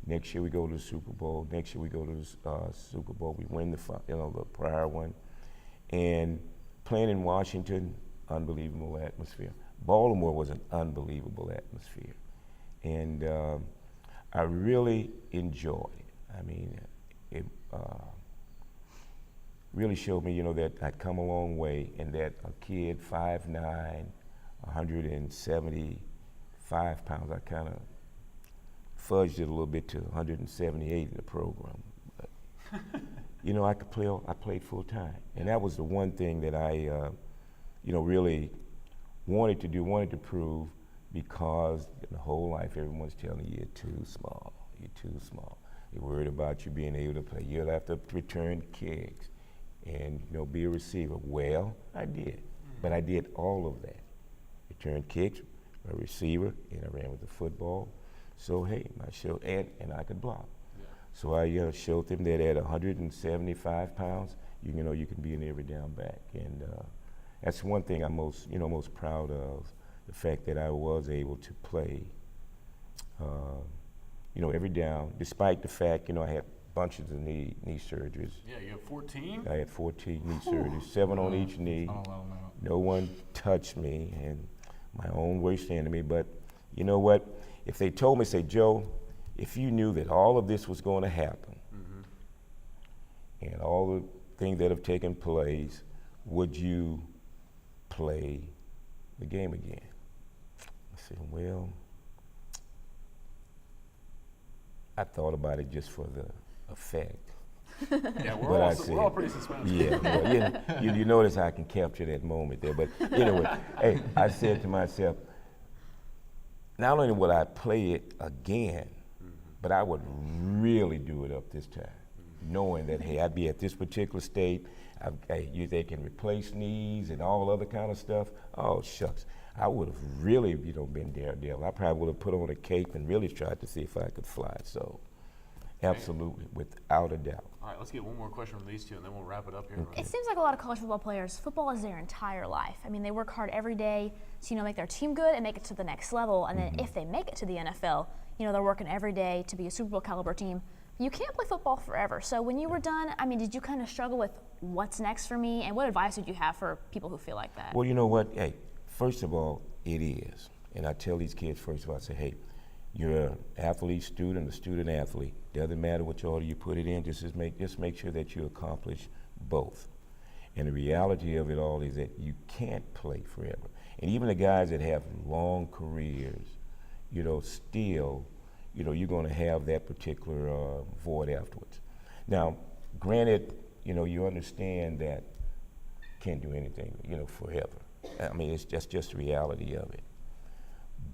Next year we go to the Super Bowl. Next year we go to the Super Bowl. We win the prior one. And playing in Washington, unbelievable atmosphere. Baltimore was an unbelievable atmosphere. And I really enjoyed it. I mean, it really showed me, that I'd come a long way and that a kid 5'9", 175 pounds, I kind of fudged it a little bit to 178 in the program. But, I played full time. And that was the one thing that I, really wanted to prove, because the whole life everyone's telling you you're too small, They're worried about you being able to play. You'll have to return kicks and be a receiver. Well, I did, but I did all of that. Returned kicks, a receiver, and I ran with the football. So hey, and I could block. Yeah. So I showed them that at 175 pounds, you can be an every down back, and that's one thing I'm most proud of, the fact that I was able to play, every down, despite the fact I had bunches of knee surgeries. Yeah, you have 14? I had 14 knee surgeries, 7 on each knee. No one touched me, and my own worst enemy. But you know what? If they told me, say, Joe, if you knew that all of this was going to happen, and all the things that have taken place, would you play the game again? I said, well, I thought about it just for the effect. Yeah, we're all pretty suspenseful. Yeah, well, you notice how I can capture that moment there. But anyway, hey, I said to myself, not only would I play it again, but I would really do it up this time, knowing that, hey, I'd be at this particular state. They can replace knees and all other kind of stuff. Oh, shucks. I would have really, been daredevil. I probably would have put on a cape and really tried to see if I could fly. So, absolutely, without a doubt. All right, let's get one more question from these two, and then we'll wrap it up here. It seems like a lot of college football players, football is their entire life. I mean, they work hard every day to, make their team good and make it to the next level. And then if they make it to the NFL, they're working every day to be a Super Bowl caliber team. You can't play football forever. So when you were done, I mean, did you kind of struggle with what's next for me? And what advice would you have for people who feel like that? Well, you know what? Hey, first of all, it is. And I tell these kids, first of all, I say, hey, you're an athlete student, a student athlete. Doesn't matter which order you put it in, just make sure that you accomplish both. And the reality of it all is that you can't play forever. And even the guys that have long careers, still, you're going to have that particular void afterwards. Now, granted, you understand that can't do anything, forever. I mean, that's just the reality of it.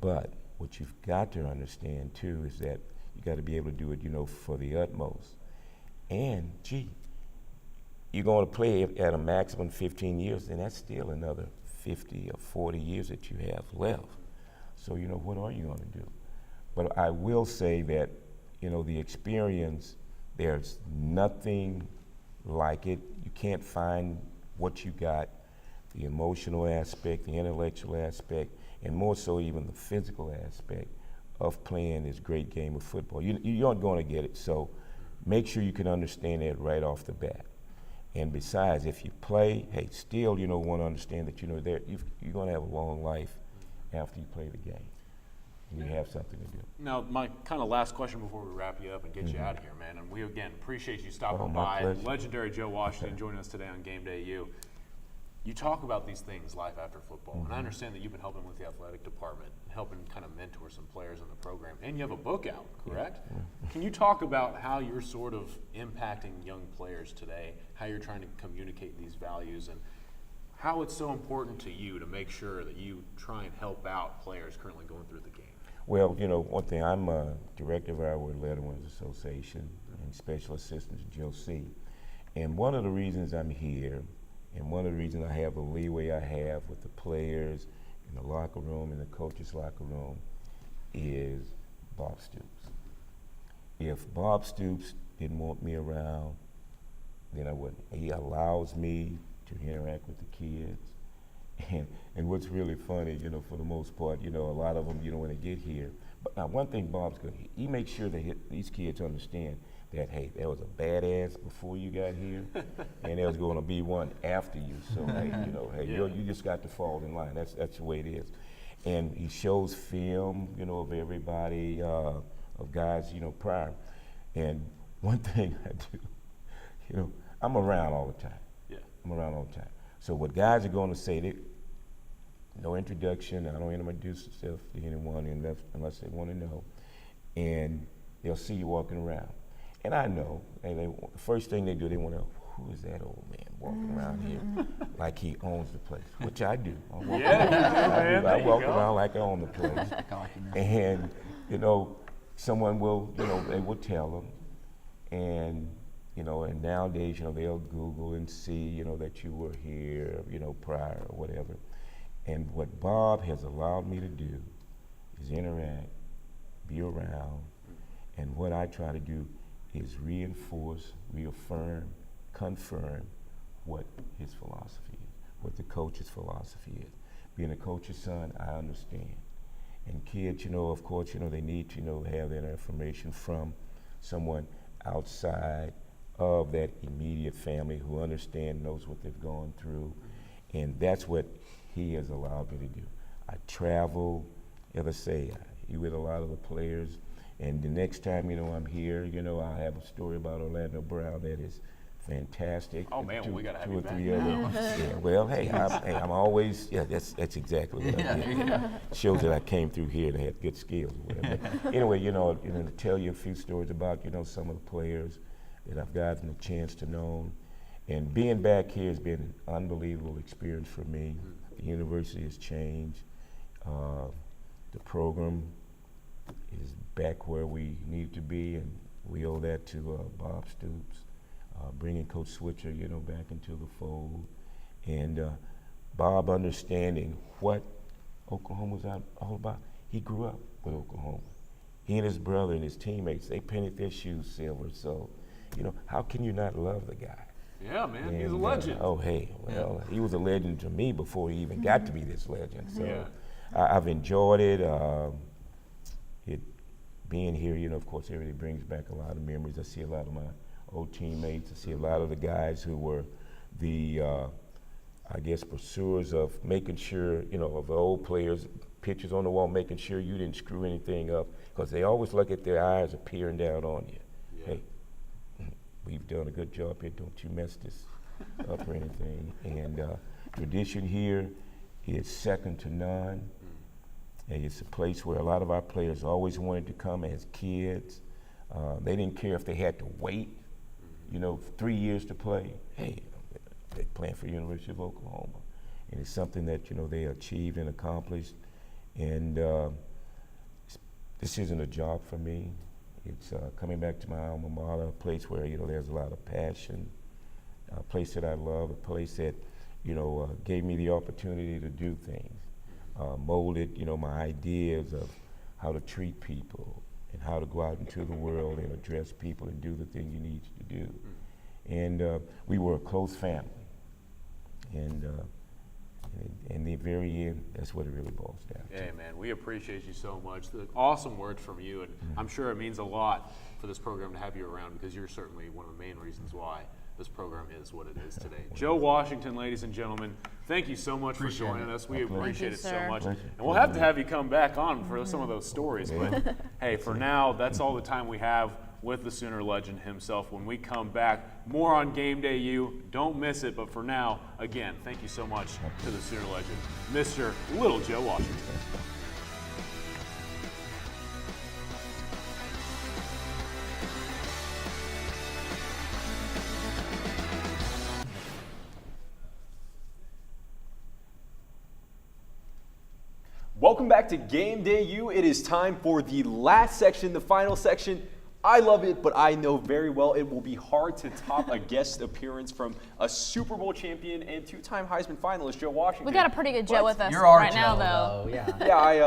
But what you've got to understand too is that you got to be able to do it, for the utmost. And you're going to play at a maximum 15 years, and that's still another 50 or 40 years that you have left. So, what are you going to do? But I will say that, the experience, there's nothing like it. You can't find what you got, the emotional aspect, the intellectual aspect, and more so even the physical aspect of playing this great game of football. You aren't going to get it, so make sure you can understand that right off the bat. And besides, if you play, hey, still, want to understand that, you're going to have a long life after you play the game. You have something to do. Now, my kind of last question before we wrap you up and get you out of here, man, and we again appreciate you stopping by. Pleasure. Legendary Joe Washington joining us today on GamedayU. You talk about these things, life after football, and I understand that you've been helping with the athletic department, helping kind of mentor some players in the program, and you have a book out, correct? Yeah. Can you talk about how you're sort of impacting young players today, how you're trying to communicate these values, and how it's so important to you to make sure that you try and help out players currently going through the game. Well, one thing, I'm a director of our Veterans Association and special assistant to Joe C. And one of the reasons I'm here, and one of the reasons I have the leeway I have with the players in the locker room, in the coaches' locker room, is Bob Stoops. If Bob Stoops didn't want me around, then I wouldn't. He allows me to interact with the kids. And what's really funny, for the most part, a lot of them, when they get here. But now, one thing Bob's good, he makes sure that these kids understand that, hey, there was a badass before you got here, and there's going to be one after you. So, hey, you just got to fall in line. That's the way it is. And he shows film, of everybody, of guys, prior. And one thing I do, I'm around all the time. Yeah. I'm around all the time. So what guys are going to say, no introduction, I don't introduce myself to anyone unless they want to know. And they'll see you walking around. And I know, the first thing they do, they want to know, who is that old man walking around here like he owns the place, which I do. I walk around like I own the place. And, someone will, they will tell them. And, and nowadays, they'll Google and see, that you were here, prior or whatever. And what Bob has allowed me to do is interact, be around, and what I try to do is reinforce, reaffirm, confirm what his philosophy is, what the coach's philosophy is. Being a coach's son, I understand. And kids, of course, they need to, have that information from someone outside of that immediate family who knows what they've gone through. And that's what he has allowed me to do. I travel, as I say, I with a lot of the players. And the next time, I'm here, I'll have a story about Orlando Brown that is fantastic. Oh man, we gotta have you back. Two or three other. Yeah, well, hey, I'm always, that's exactly what I did. Shows that I came through here and had good skills. But anyway, to tell you a few stories about, some of the players that I've gotten a chance to know. And being back here has been an unbelievable experience for me. The university has changed. The program is back where we need to be, and we owe that to Bob Stoops, bringing Coach Switzer, back into the fold, and Bob understanding what Oklahoma was all about. He grew up with Oklahoma. He and his brother and his teammates, they painted their shoes silver. So, how can you not love the guy? Yeah, man, he's a legend. He was a legend to me before he even got to be this legend. So I've enjoyed it. Being here, of course, everybody brings back a lot of memories. I see a lot of my old teammates. I see a lot of the guys who were the, pursuers of making sure, of the old players, pictures on the wall, making sure you didn't screw anything up, because they always look at their eyes are peering down on you. Yeah. Hey, we've done a good job here. Don't you mess this up or anything. And tradition here is second to none. And it's a place where a lot of our players always wanted to come as kids. They didn't care if they had to wait, 3 years to play. Hey, they're playing for the University of Oklahoma. And it's something that, they achieved and accomplished. And this isn't a job for me. It's coming back to my alma mater, a place where, there's a lot of passion, a place that I love, a place that, gave me the opportunity to do things. Molded, my ideas of how to treat people and how to go out into the world and address people and do the thing you need to do. And we were a close family. And in the very end, that's what it really boils down to. Hey, man, we appreciate you so much. The awesome words from you, and I'm sure it means a lot for this program to have you around, because you're certainly one of the main reasons why this program is what it is today. Joe Washington, ladies and gentlemen, thank you so much for joining us. We appreciate it so much. And we'll have to have you come back on for some of those stories. But hey, for now, that's all the time we have with the Sooner legend himself. When we come back, more on GamedayU. Don't miss it. But for now, again, thank you so much to the Sooner legend, Mr. Little Joe Washington. Welcome back to Game Day U. It is time for the last section, the final section. I love it, but I know very well it will be hard to top a guest appearance from a Super Bowl champion and two-time Heisman finalist, Joe Washington. We got a pretty good Joe with us You're our right Joe, now, though. Yeah. Yeah, I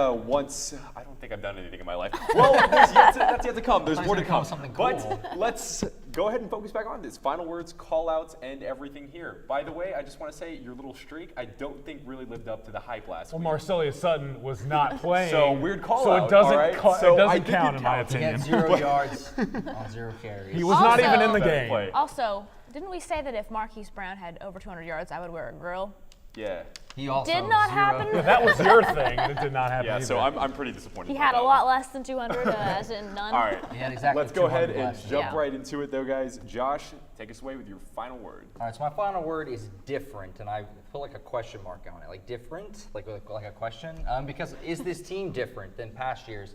don't think I've done anything in my life. Well, that's yet to come. There's more to come. Something cool. But let's go ahead and focus back on this. Final words, call-outs, and everything here. By the way, I just want to say your little streak, I don't think really lived up to the hype last week. Well, Marcelius Sutton was not playing. So weird call so out. it doesn't, all right? it doesn't count in my He opinion. had 0 yards on 0 carries. He was not Also- even in the Better game. play. Also, didn't we say that if Marquise Brown had over 200 yards, I would wear a grill? Yeah. He also Did not 0. happen. Yeah, that was your thing, and it did not happen Yeah, either. so I'm pretty disappointed. He about had a that lot one. less than 200, as in none. All right. He had exactly Let's go ahead 200 and last jump Yeah. right into it, though, guys. Josh, take us away with your final word. All right, so my final word is different, and I put like a question mark on it, like different, like a question, because is this team different than past years?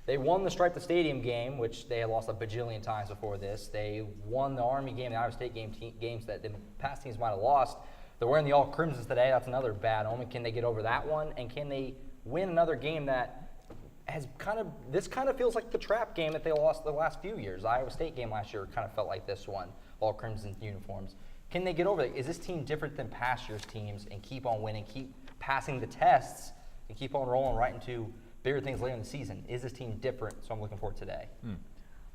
They won the Stripe the Stadium game, which they had lost a bajillion times before this. They won the Army game, the Iowa State game, games that the past teams might have lost. They're wearing the all crimsons today. That's another bad omen. Can they get over that one? And can they win another game that has this kind of feels like the trap game that they lost the last few years. The Iowa State game last year kind of felt like this one, all crimson uniforms. Can they get over it? Is this team different than past year's teams and keep on winning, keep passing the tests, and keep on rolling right into bigger things later in the season? Is this team different? So I'm looking forward today.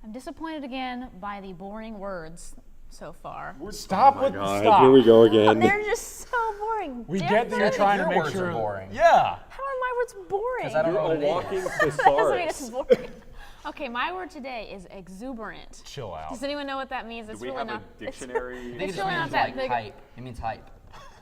I'm disappointed again by the boring words so far. Stop Oh with my God, stop. here we go again. They're just so boring. We get that you're Different. trying to Your make words sure. are boring. Yeah. How are my words boring? 'Cause I don't know what You're a it walking is. That doesn't mean thesaurus. it's boring. Okay, my word today is exuberant. Chill out. Does anyone know what that means? It's Do we really have not. a dictionary? I think It's it just really not means that like big. hype. It means hype.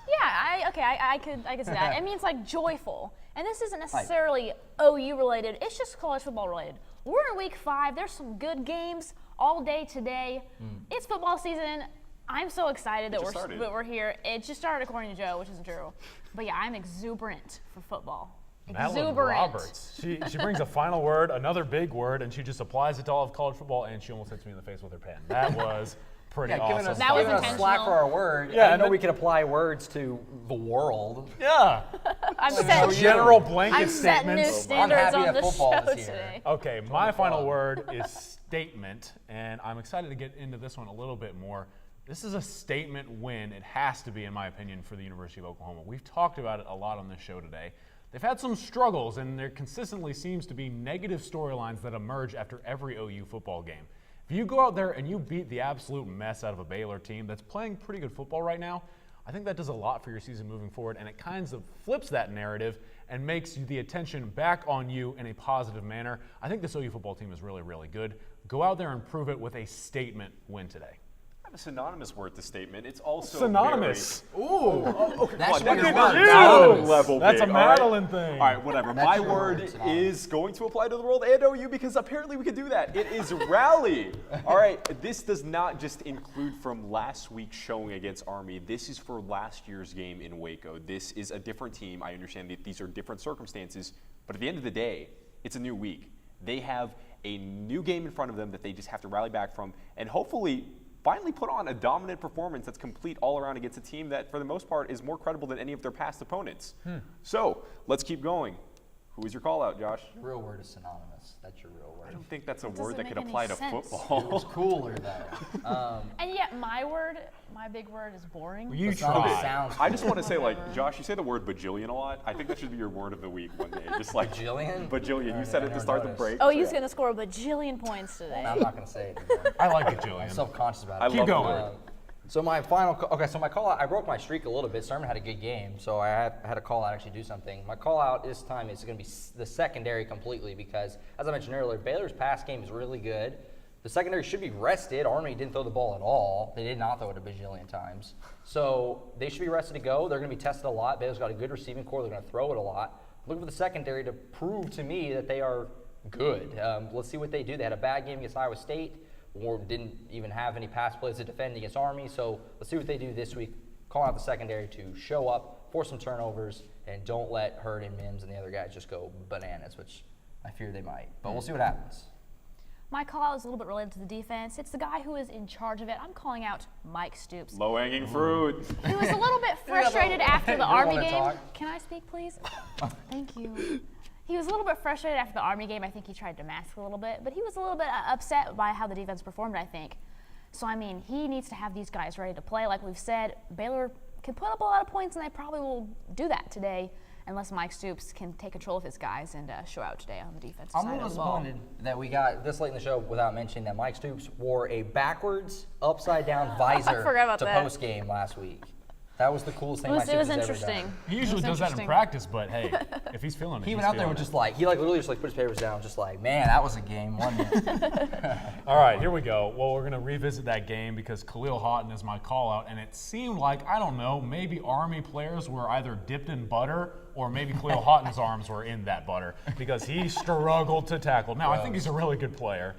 Yeah, I could see that. It means like joyful. And this isn't necessarily OU related, it's just college football related. We're in week 5, there's some good games all day today. It's football season. I'm so excited that we're here. It just started according to Joe, which isn't true. But yeah, I'm exuberant for football. Madeline Exuberant. Roberts. She brings a final word, another big word, and she just applies it to all of college football, and she almost hits me in the face with her pen. That was pretty awesome. Giving us, That was giving us slack intentional. for our word. Yeah, I and know then- we can apply words to the world. Yeah. I'm No setting, general blanket I'm setting new statements. standards happy on that the football show is here. today. Okay, my final word is statement, and I'm excited to get into this one a little bit more. This is a statement win. It has to be, in my opinion, for the University of Oklahoma. We've talked about it a lot on this show today. They've had some struggles, and there consistently seems to be negative storylines that emerge after every OU football game. If you go out there and you beat the absolute mess out of a Baylor team that's playing pretty good football right now, I think that does a lot for your season moving forward, and it kind of flips that narrative and makes the attention back on you in a positive manner. I think this OU football team is really, really good. Go out there and prove it with a statement win today. I have a synonymous word to statement. It's also Synonymous. Very, ooh. Okay, That's come on, your that word. is Madeline Ew. level That's big, a all right? Madeline thing. All right, whatever. That's My your word word, synonymous. is going to apply to the world and OU because apparently we can do that. It is rally. All right, this does not just include from last week's showing against Army. This is for last year's game in Waco. This is a different team. I understand that these are different circumstances, but at the end of the day, it's a new week. They have a new game in front of them that they just have to rally back from and hopefully finally put on a dominant performance that's complete all around against a team that, for the most part, is more credible than any of their past opponents. So let's keep going. Who is your call out, Josh? Real word is synonymous. That's your real word. I don't think that's a That word doesn't that could make any apply to sense. It was football. cooler though. And yet my big word is boring. You It's not how it try. sounds. I just want to say, like, Josh, you say the word bajillion a lot. I think that should be your word of the week one day. Just like Bajillion? Bajillion. You said I it to never start the noticed. break. Oh, he's going to score a bajillion points today. I'm not gonna say it anymore. I like it, I'm Jillian. self-conscious about it. I Keep love the going. word. So my final, so my call out, I broke my streak a little bit. Sermon had a good game, so I had a call out actually do something. My call out this time is going to be the secondary completely because, as I mentioned earlier, Baylor's pass game is really good. The secondary should be rested. Army didn't throw the ball at all. They did not throw it a bajillion times. So they should be rested to go. They're going to be tested a lot. Baylor's got a good receiving core. They're going to throw it a lot. Looking for the secondary to prove to me that they are good. Let's see what they do. They had a bad game against Iowa State. Or didn't even have any pass plays to defend against Army. So let's see what they do this week. Calling out the secondary to show up, force some turnovers, and don't let Hurd and Mims and the other guys just go bananas, which I fear they might. But we'll see what happens. My call out is a little bit related to the defense. It's the guy who is in charge of it. I'm calling out Mike Stoops. Low-hanging fruit. He was a little bit frustrated after the You don't Army wanna game. talk? Can I speak, please? Thank you. He was a little bit frustrated after the Army game. I think he tried to mask a little bit, but he was a little bit upset by how the defense performed, I think. So, I mean, he needs to have these guys ready to play. Like we've said, Baylor can put up a lot of points, and they probably will do that today unless Mike Stoops can take control of his guys and show out today on the defensive I'm side a little of the ball. disappointed that we got this late in the show without mentioning that Mike Stoops wore a backwards, upside-down visor forgot about to that. post-game last week. That was the coolest thing Mike It Stoops was has ever interesting. done. He usually does that in practice, but hey, if he's feeling it, He he's went out there feeling with it. just like, he like literally just like put his papers down, just like, man, that was a game, wasn't it? All right, here we go. Well, we're going to revisit that game because Khalil Houghton is my call-out, and it seemed like, I don't know, maybe Army players were either dipped in butter or maybe Khalil Houghton's arms were in that butter because he struggled to tackle. Now, I think he's a really good player.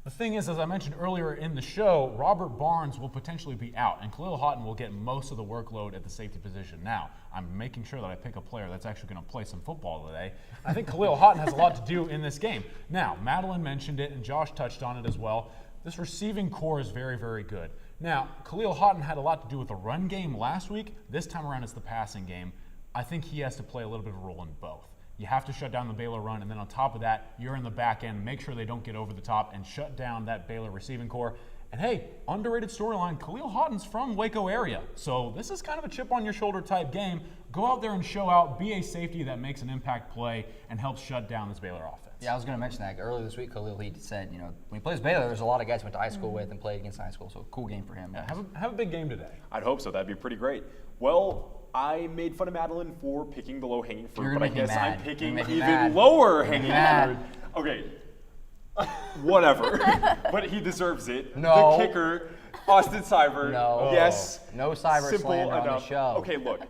The thing is, as I mentioned earlier in the show, Robert Barnes will potentially be out, and Khalil Houghton will get most of the workload at the safety position. Now, I'm making sure that I pick a player that's actually going to play some football today. I think Khalil Houghton has a lot to do in this game. Now, Madeline mentioned it, and Josh touched on it as well. This receiving core is very, very good. Now, Khalil Houghton had a lot to do with the run game last week. This time around, it's the passing game. I think he has to play a little bit of a role in both. You have to shut down the Baylor run, and then on top of that, you're in the back end. Make sure they don't get over the top and shut down that Baylor receiving core. And hey, underrated storyline, Khalil Houghton's from Waco area. So this is kind of a chip on your shoulder type game. Go out there and show out, be a safety that makes an impact play and helps shut down this Baylor offense. Yeah, I was going to mention that. Earlier this week, Khalil, he said, you know, when he plays Baylor, there's a lot of guys he went to high school with and played against high school, so cool game for him. Yeah, have a big game today. I'd hope so. That'd be pretty great. Well, I made fun of Madeline for picking the low-hanging fruit, but I guess I'm picking even lower hanging fruit. Okay, whatever. But he deserves it. No. The kicker, Austin Seibert. No. Yes. No Seibert Simple slander on the enough. show. Okay, look.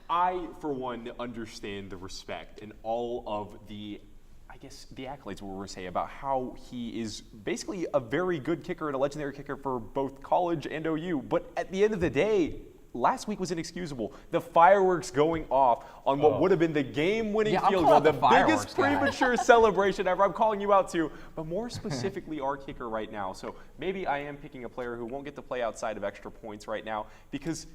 I, for one, understand the respect and all of the, I guess, the accolades we were say about how he is basically a very good kicker and a legendary kicker for both college and OU. But at the end of the day, last week was inexcusable. The fireworks going off on what would have been the game-winning field goal, the biggest premature celebration ever. I'm calling you out too, but more specifically our kicker right now. So maybe I am picking a player who won't get to play outside of extra points right now because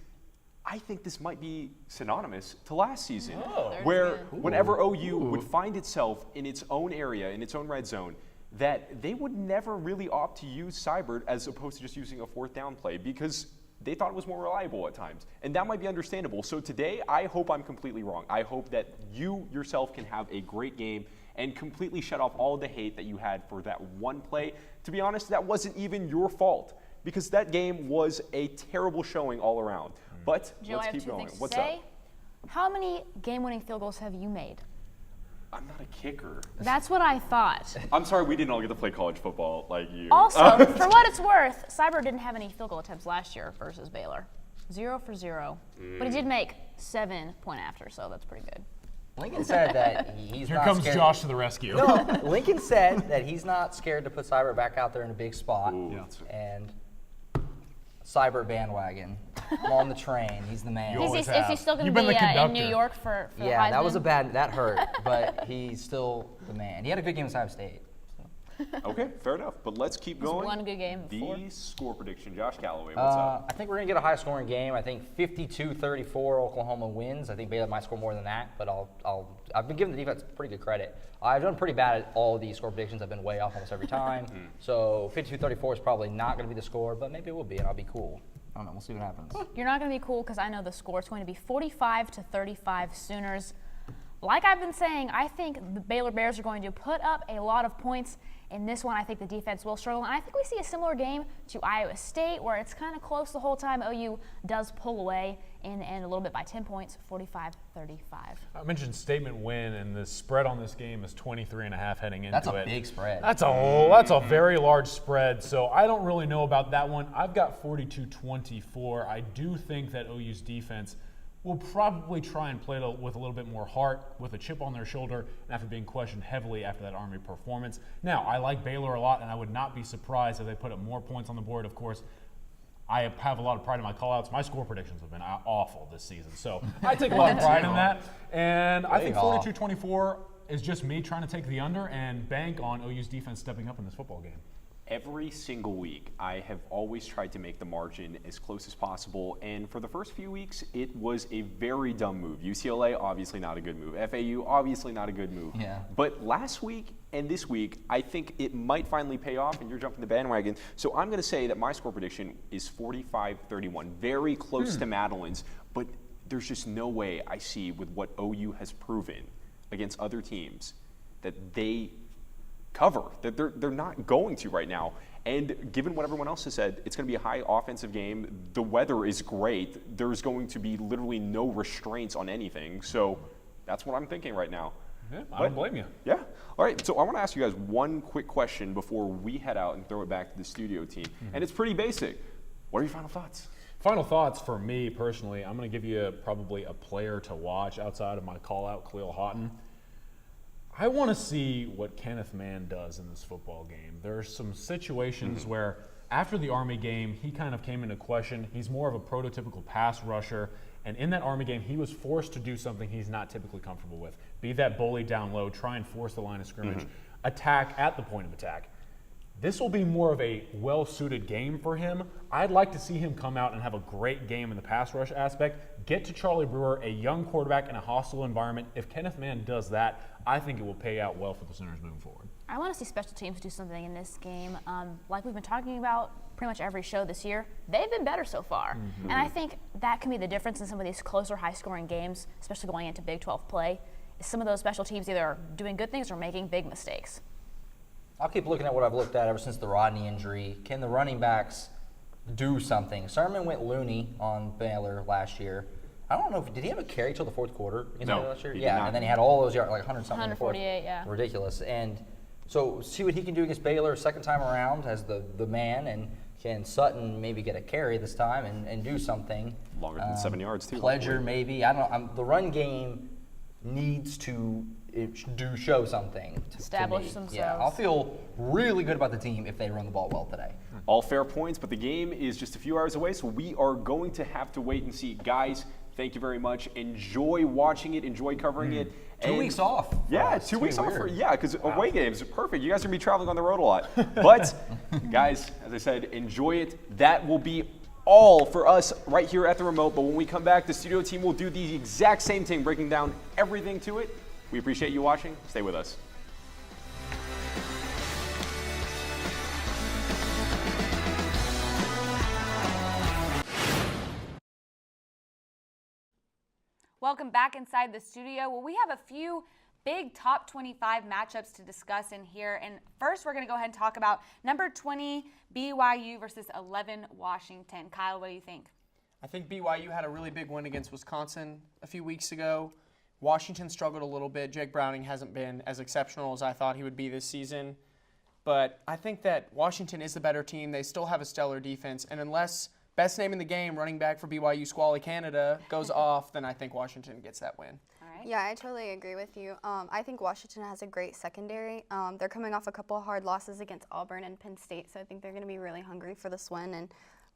I think this might be synonymous to last season, where whenever OU would find itself in its own area, in its own red zone, that they would never really opt to use Seibert as opposed to just using a fourth down play because they thought it was more reliable at times. And that might be understandable. So today, I hope I'm completely wrong. I hope that you yourself can have a great game and completely shut off all the hate that you had for that one play. To be honest, that wasn't even your fault because that game was a terrible showing all around. But Joe, let's I have keep two going. things What's to say. up? How many game-winning field goals have you made? I'm not a kicker. That's what I thought. I'm sorry we didn't all get to play college football like you. Also, for what it's worth, Seibert didn't have any field goal attempts last year versus Baylor. 0 for 0. But he did make 7 point after, so that's pretty good. Lincoln said that he's Here not comes scared. Josh to the rescue. No, Lincoln said that he's not scared to put Seibert back out there in a big spot. And Seibert bandwagon. I'm on the train. He's the man. Is he still going to be in New York for Yeah, Heisman? that was that hurt, but he's still the man. He had a good game with Ohio State. Okay, fair enough. But let's keep going. One good game before. The score prediction. Josh Calloway, what's up? I think we're going to get a high-scoring game. I think 52-34 Oklahoma wins. I think Baylor might score more than that, but I've been giving the defense pretty good credit. I've done pretty bad at all of these score predictions. I've been way off almost every time. So 52-34 is probably not going to be the score, but maybe it will be, and I'll be cool. I don't know. We'll see what happens. You're not going to be cool because I know the score. It's going to be 45-35 Sooners. Like I've been saying, I think the Baylor Bears are going to put up a lot of points. In this one, I think the defense will struggle. And I think we see a similar game to Iowa State where it's kind of close the whole time. OU does pull away in the end a little bit by 10 points, 45-35. I mentioned statement win, and the spread on this game is 23.5 heading into it. That's a big spread. That's a very large spread, so I don't really know about that one. I've got 42-24. I do think that OU's defense will probably try and play with a little bit more heart, with a chip on their shoulder, and after being questioned heavily after that Army performance. Now, I like Baylor a lot, and I would not be surprised if they put up more points on the board. Of course, I have a lot of pride in my call-outs. My score predictions have been awful this season, so I take a lot of pride in that. And I think 42-24 is just me trying to take the under and bank on OU's defense stepping up in this football game. Every single week, I have always tried to make the margin as close as possible, and for the first few weeks, it was a very dumb move. UCLA, obviously not a good move. FAU, obviously not a good move. Yeah. But last week and this week, I think it might finally pay off, and you're jumping the bandwagon. So I'm going to say that my score prediction is 45-31, very close to Madeline's, but there's just no way I see with what OU has proven against other teams that they cover, that they're not going to right now. And given what everyone else has said, it's going to be a high offensive game. The weather is great. There's going to be literally no restraints on anything. So that's what I'm thinking right now. Yeah, I don't blame you. Yeah. All right. So I want to ask you guys one quick question before we head out and throw it back to the studio team. And it's pretty basic. What are your final thoughts? Final thoughts for me personally, I'm going to give you probably a player to watch outside of my call-out, Khalil Houghton. I want to see what Kenneth Mann does in this football game. There are some situations where after the Army game, he kind of came into question. He's more of a prototypical pass rusher. And in that Army game, he was forced to do something he's not typically comfortable with. Be that bully down low, try and force the line of scrimmage, attack at the point of attack. This will be more of a well-suited game for him. I'd like to see him come out and have a great game in the pass rush aspect, get to Charlie Brewer, a young quarterback in a hostile environment. If Kenneth Mann does that, I think it will pay out well for the Sooners moving forward. I want to see special teams do something in this game. Like we've been talking about pretty much every show this year, they've been better so far. And I think that can be the difference in some of these closer, high-scoring games, especially going into Big 12 play, is some of those special teams either are doing good things or making big mistakes. I'll keep looking at what I've looked at ever since the Rodney injury. Can the running backs do something? Sermon went loony on Baylor last year. I don't know, did he have a carry till the fourth quarter? No, last year? he did Yeah, not. and then he had all those yards, like 100-something. 148, yeah. Ridiculous. And so see what he can do against Baylor second time around as the man, and can Sutton maybe get a carry this time and do something? Longer than 7 yards, too. Pledger, maybe. I don't know. The run game needs to show something. Establish to me. themselves. Yeah, I'll feel really good about the team if they run the ball well today. All fair points, but the game is just a few hours away, so we are going to have to wait and see. Guys, thank you very much. Enjoy watching it. Enjoy covering it. 2 weeks off. Yeah, 2 weeks off. Because away games are perfect. You guys are going to be traveling on the road a lot. But, guys, as I said, enjoy it. That will be all for us right here at the remote. But when we come back, the studio team will do the exact same thing, breaking down everything to it. We appreciate you watching. Stay with us. Welcome back inside the studio. Well, we have a few big top 25 matchups to discuss in here. And first, we're going to go ahead and talk about number 20, BYU versus 11, Washington. Kyle, what do you think? I think BYU had a really big win against Wisconsin a few weeks ago. Washington struggled a little bit. Jake Browning hasn't been as exceptional as I thought he would be this season. But I think that Washington is the better team. They still have a stellar defense. And unless best name in the game, running back for BYU, Squally Canada, goes off, then I think Washington gets that win. All right. Yeah, I totally agree with you. I think Washington has a great secondary. They're coming off a couple of hard losses against Auburn and Penn State, so I think they're going to be really hungry for this win. And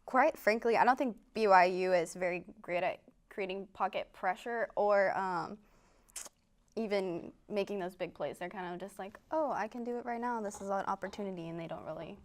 quite frankly, I don't think BYU is very great at creating pocket pressure or even making those big plays. They're kind of just like, oh, I can do it right now. This is an opportunity, and they don't really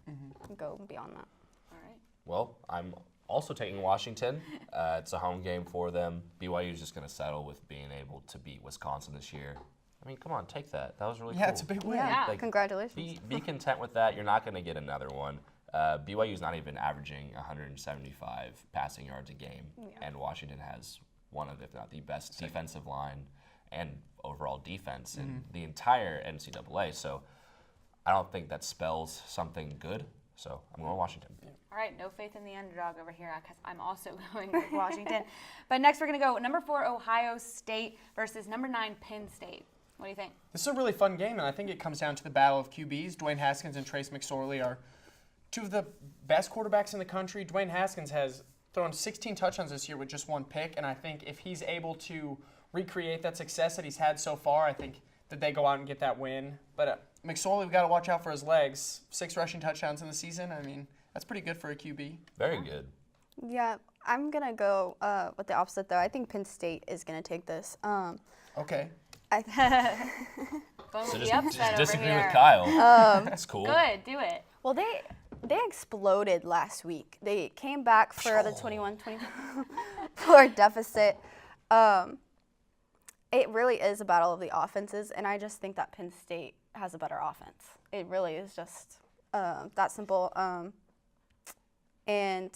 go beyond that. All right. Well, I'm also taking Washington. It's a home game for them. BYU is just going to settle with being able to beat Wisconsin this year. I mean, come on, take that. That was really cool. Yeah, it's a big win. Yeah, Like, congratulations. Be content with that. You're not going to get another one. BYU's not even averaging 175 passing yards a game, and Washington has one of, if not the best defensive line and overall defense in the entire NCAA. So I don't think that spells something good. So I'm going Washington. All right, no faith in the underdog over here because I'm also going with Washington. But next we're going to go number 4, Ohio State versus number 9, Penn State. What do you think? This is a really fun game, and I think it comes down to the battle of QBs. Dwayne Haskins and Trace McSorley are two of the best quarterbacks in the country. Dwayne Haskins has thrown 16 touchdowns this year with just 1 pick, and I think if he's able to recreate that success that he's had so far, I think that they go out and get that win. But McSorley, we've got to watch out for his legs. 6 rushing touchdowns in the season. I mean, that's pretty good for a QB. Very good. Yeah, I'm going to go with the opposite, though. I think Penn State is going to take this. Okay. Don't So be just upset over disagree here. with Kyle. That's cool. Good, do it. Well, they exploded last week. They came back for the 21-24 deficit. It really is a battle of the offenses, and I just think that Penn State has a better offense. It really is just that simple. And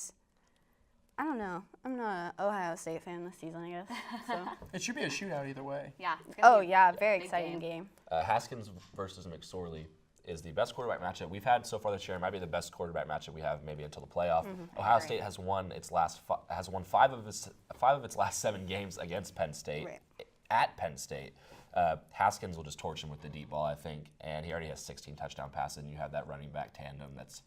I don't know. I'm not an Ohio State fan this season, I guess. So. It should be a shootout either way. Yeah. Oh, yeah, very exciting game. Haskins versus McSorley is the best quarterback matchup we've had so far this year. It might be the best quarterback matchup we have maybe until the playoff. Ohio State has won five of its last 7 games against Penn State at Penn State. Haskins will just torch him with the deep ball, I think, and he already has 16 touchdown passes, and you have that running back tandem that's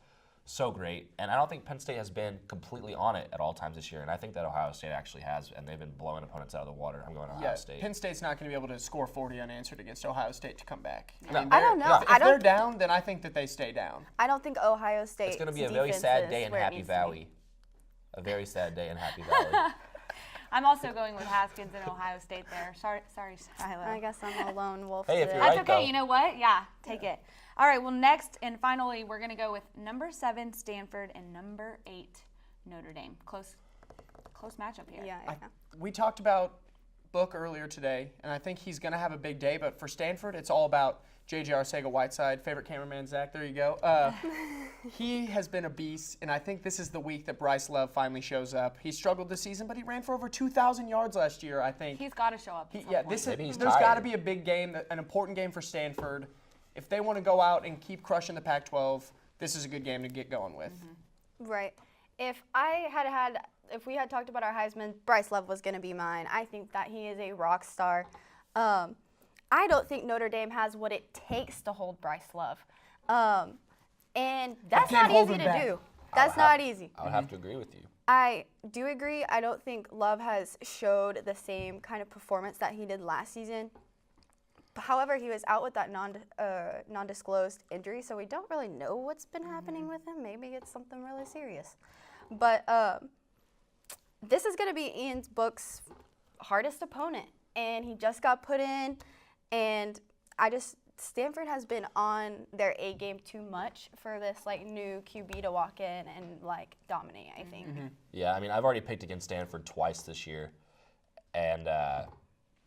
so great. And I don't think Penn State has been completely on it at all times this year, and I think that Ohio State actually has, and they've been blowing opponents out of the water. I'm going Ohio State. Penn State's not going to be able to score 40 unanswered against Ohio State to come back. I don't know. If they're down, then I think that they stay down. I don't think Ohio State. It's going to be a very sad day in Happy Valley. A very sad day in Happy Valley. I'm also going with Haskins and Ohio State there. Sorry, Skylar. I guess I'm a lone wolf. Hey, if you're That's right, okay. though. You know what? Yeah, take it. All right. Well, next and finally, we're going to go with number 7 Stanford and number 8 Notre Dame. Close matchup here. Yeah. We talked about Book earlier today, and I think he's going to have a big day. But for Stanford, it's all about J.J. Arcega-Whiteside. Favorite cameraman, Zach. There you go. He has been a beast, and I think this is the week that Bryce Love finally shows up. He struggled this season, but he ran for over 2,000 yards last year, I think. He's got to show up. There's got to be a big game, an important game for Stanford. If they want to go out and keep crushing the Pac-12, this is a good game to get going with. Right. If we had talked about our Heisman, Bryce Love was going to be mine. I think that he is a rock star. I don't think Notre Dame has what it takes to hold Bryce Love. And that's not easy to do. That's not easy. I would have to agree with you. I do agree. I don't think Love has showed the same kind of performance that he did last season. However, he was out with that non-disclosed injury, so we don't really know what's been happening with him. Maybe it's something really serious. But this is going to be Ian's Book's hardest opponent, and he just got put in, and Stanford has been on their A game too much for this new QB to walk in and dominate, I think. Yeah, I mean, I've already picked against Stanford twice this year, and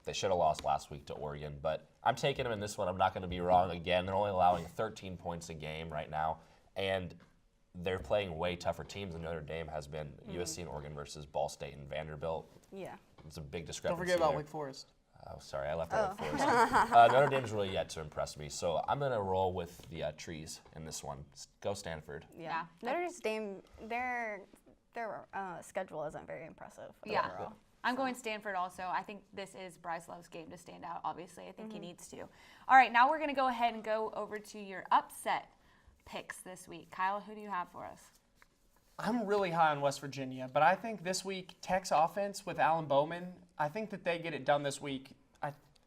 they should have lost last week to Oregon, but I'm taking them in this one. I'm not going to be wrong again. They're only allowing 13 points a game right now, and they're playing way tougher teams than Notre Dame has been. USC and Oregon versus Ball State and Vanderbilt. Yeah. It's a big discrepancy. Don't forget about there. Wake Forest. Oh, sorry, I left out Wake Forest. Notre Dame's really yet to impress me, so I'm going to roll with the trees in this one. Go Stanford. Yeah. Notre Dame, their schedule isn't very impressive overall. I'm going Stanford also. I think this is Bryce Love's game to stand out, obviously. I think he needs to. All right, now we're going to go ahead and go over to your upset picks this week. Kyle, who do you have for us? I'm really high on West Virginia, but I think this week, Tech's offense with Alan Bowman, I think that they get it done this week.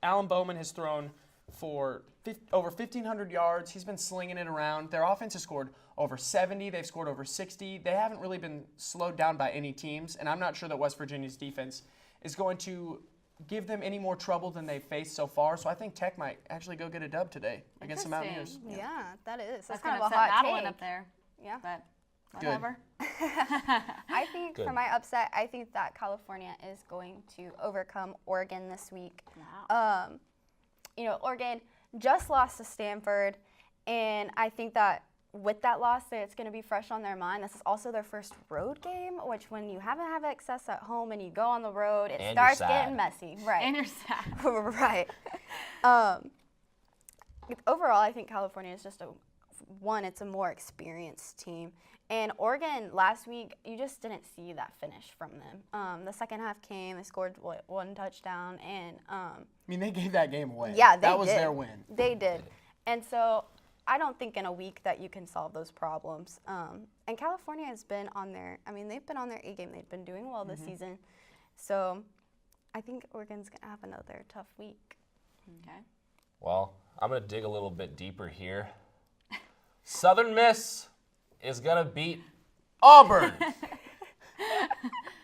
Alan Bowman has thrown for over 1,500 yards. He's been slinging it around. Their offense has scored over 70. They've scored over 60. They haven't really been slowed down by any teams, and I'm not sure that West Virginia's defense is going to give them any more trouble than they've faced so far. So I think Tech might actually go get a dub today against the Mountaineers. Yeah, that is. That's kind of of a hot battle take up there. Yeah. But whatever. I think for my upset, I think that California is going to overcome Oregon this week. Wow. Oregon just lost to Stanford, and I think that with that loss, it's going to be fresh on their mind. This is also their first road game, which when you haven't had access at home and you go on the road, it starts getting messy. Right. And you're sad. Right. Overall, I think California is just it's a more experienced team. And Oregon last week, you just didn't see that finish from them. The second half came, they scored one touchdown, and they gave that game away. Yeah, that was their win. They did, and so I don't think in a week that you can solve those problems. And California has been on they've been on their A game. They've been doing well this season, so I think Oregon's gonna have another tough week. Okay. Well, I'm going to dig a little bit deeper here. Southern Miss is going to beat Auburn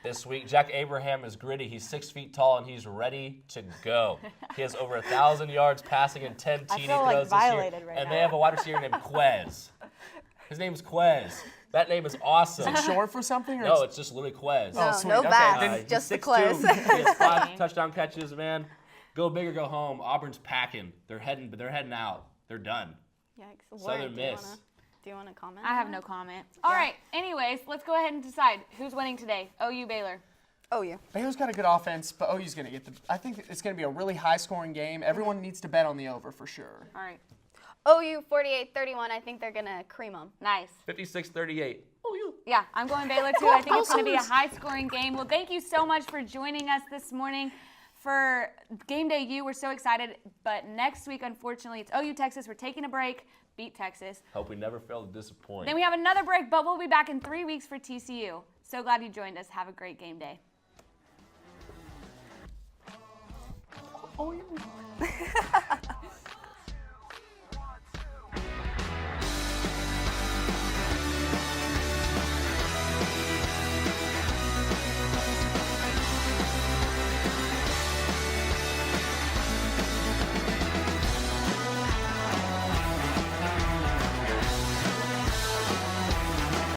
this week. Jack Abraham is gritty. He's 6 feet tall, and he's ready to go. He has over 1,000 yards passing and 10 TD throws this year. Right and now. they have a wide receiver named Quez. His name's Quez. That name is awesome. Is it short for something? Or No, it's just literally Quez. Oh, sweet. No Okay. bats, He's just the 6'2". Quez. He has 5 touchdown catches, man. Go big or go home. Auburn's packing. They're heading out. They're done. Yikes. Southern Miss. Do you want to comment? I have no comment. All right. Anyways, let's go ahead and decide who's winning today. OU, Baylor. OU. Baylor's got a good offense, but OU's going to get I think it's going to be a really high-scoring game. Everyone needs to bet on the over for sure. All right. OU 48-31. I think they're going to cream them. Nice. 56-38. Yeah, I'm going Baylor too. I think it's going to be a high-scoring game. Well, thank you so much for joining us this morning for Game Day U. We're so excited. But next week, unfortunately, it's OU Texas. We're taking a break. Beat Texas. Hope we never fail to disappoint. Then we have another break, but we'll be back in 3 weeks for TCU. So glad you joined us. Have a great game day. OU.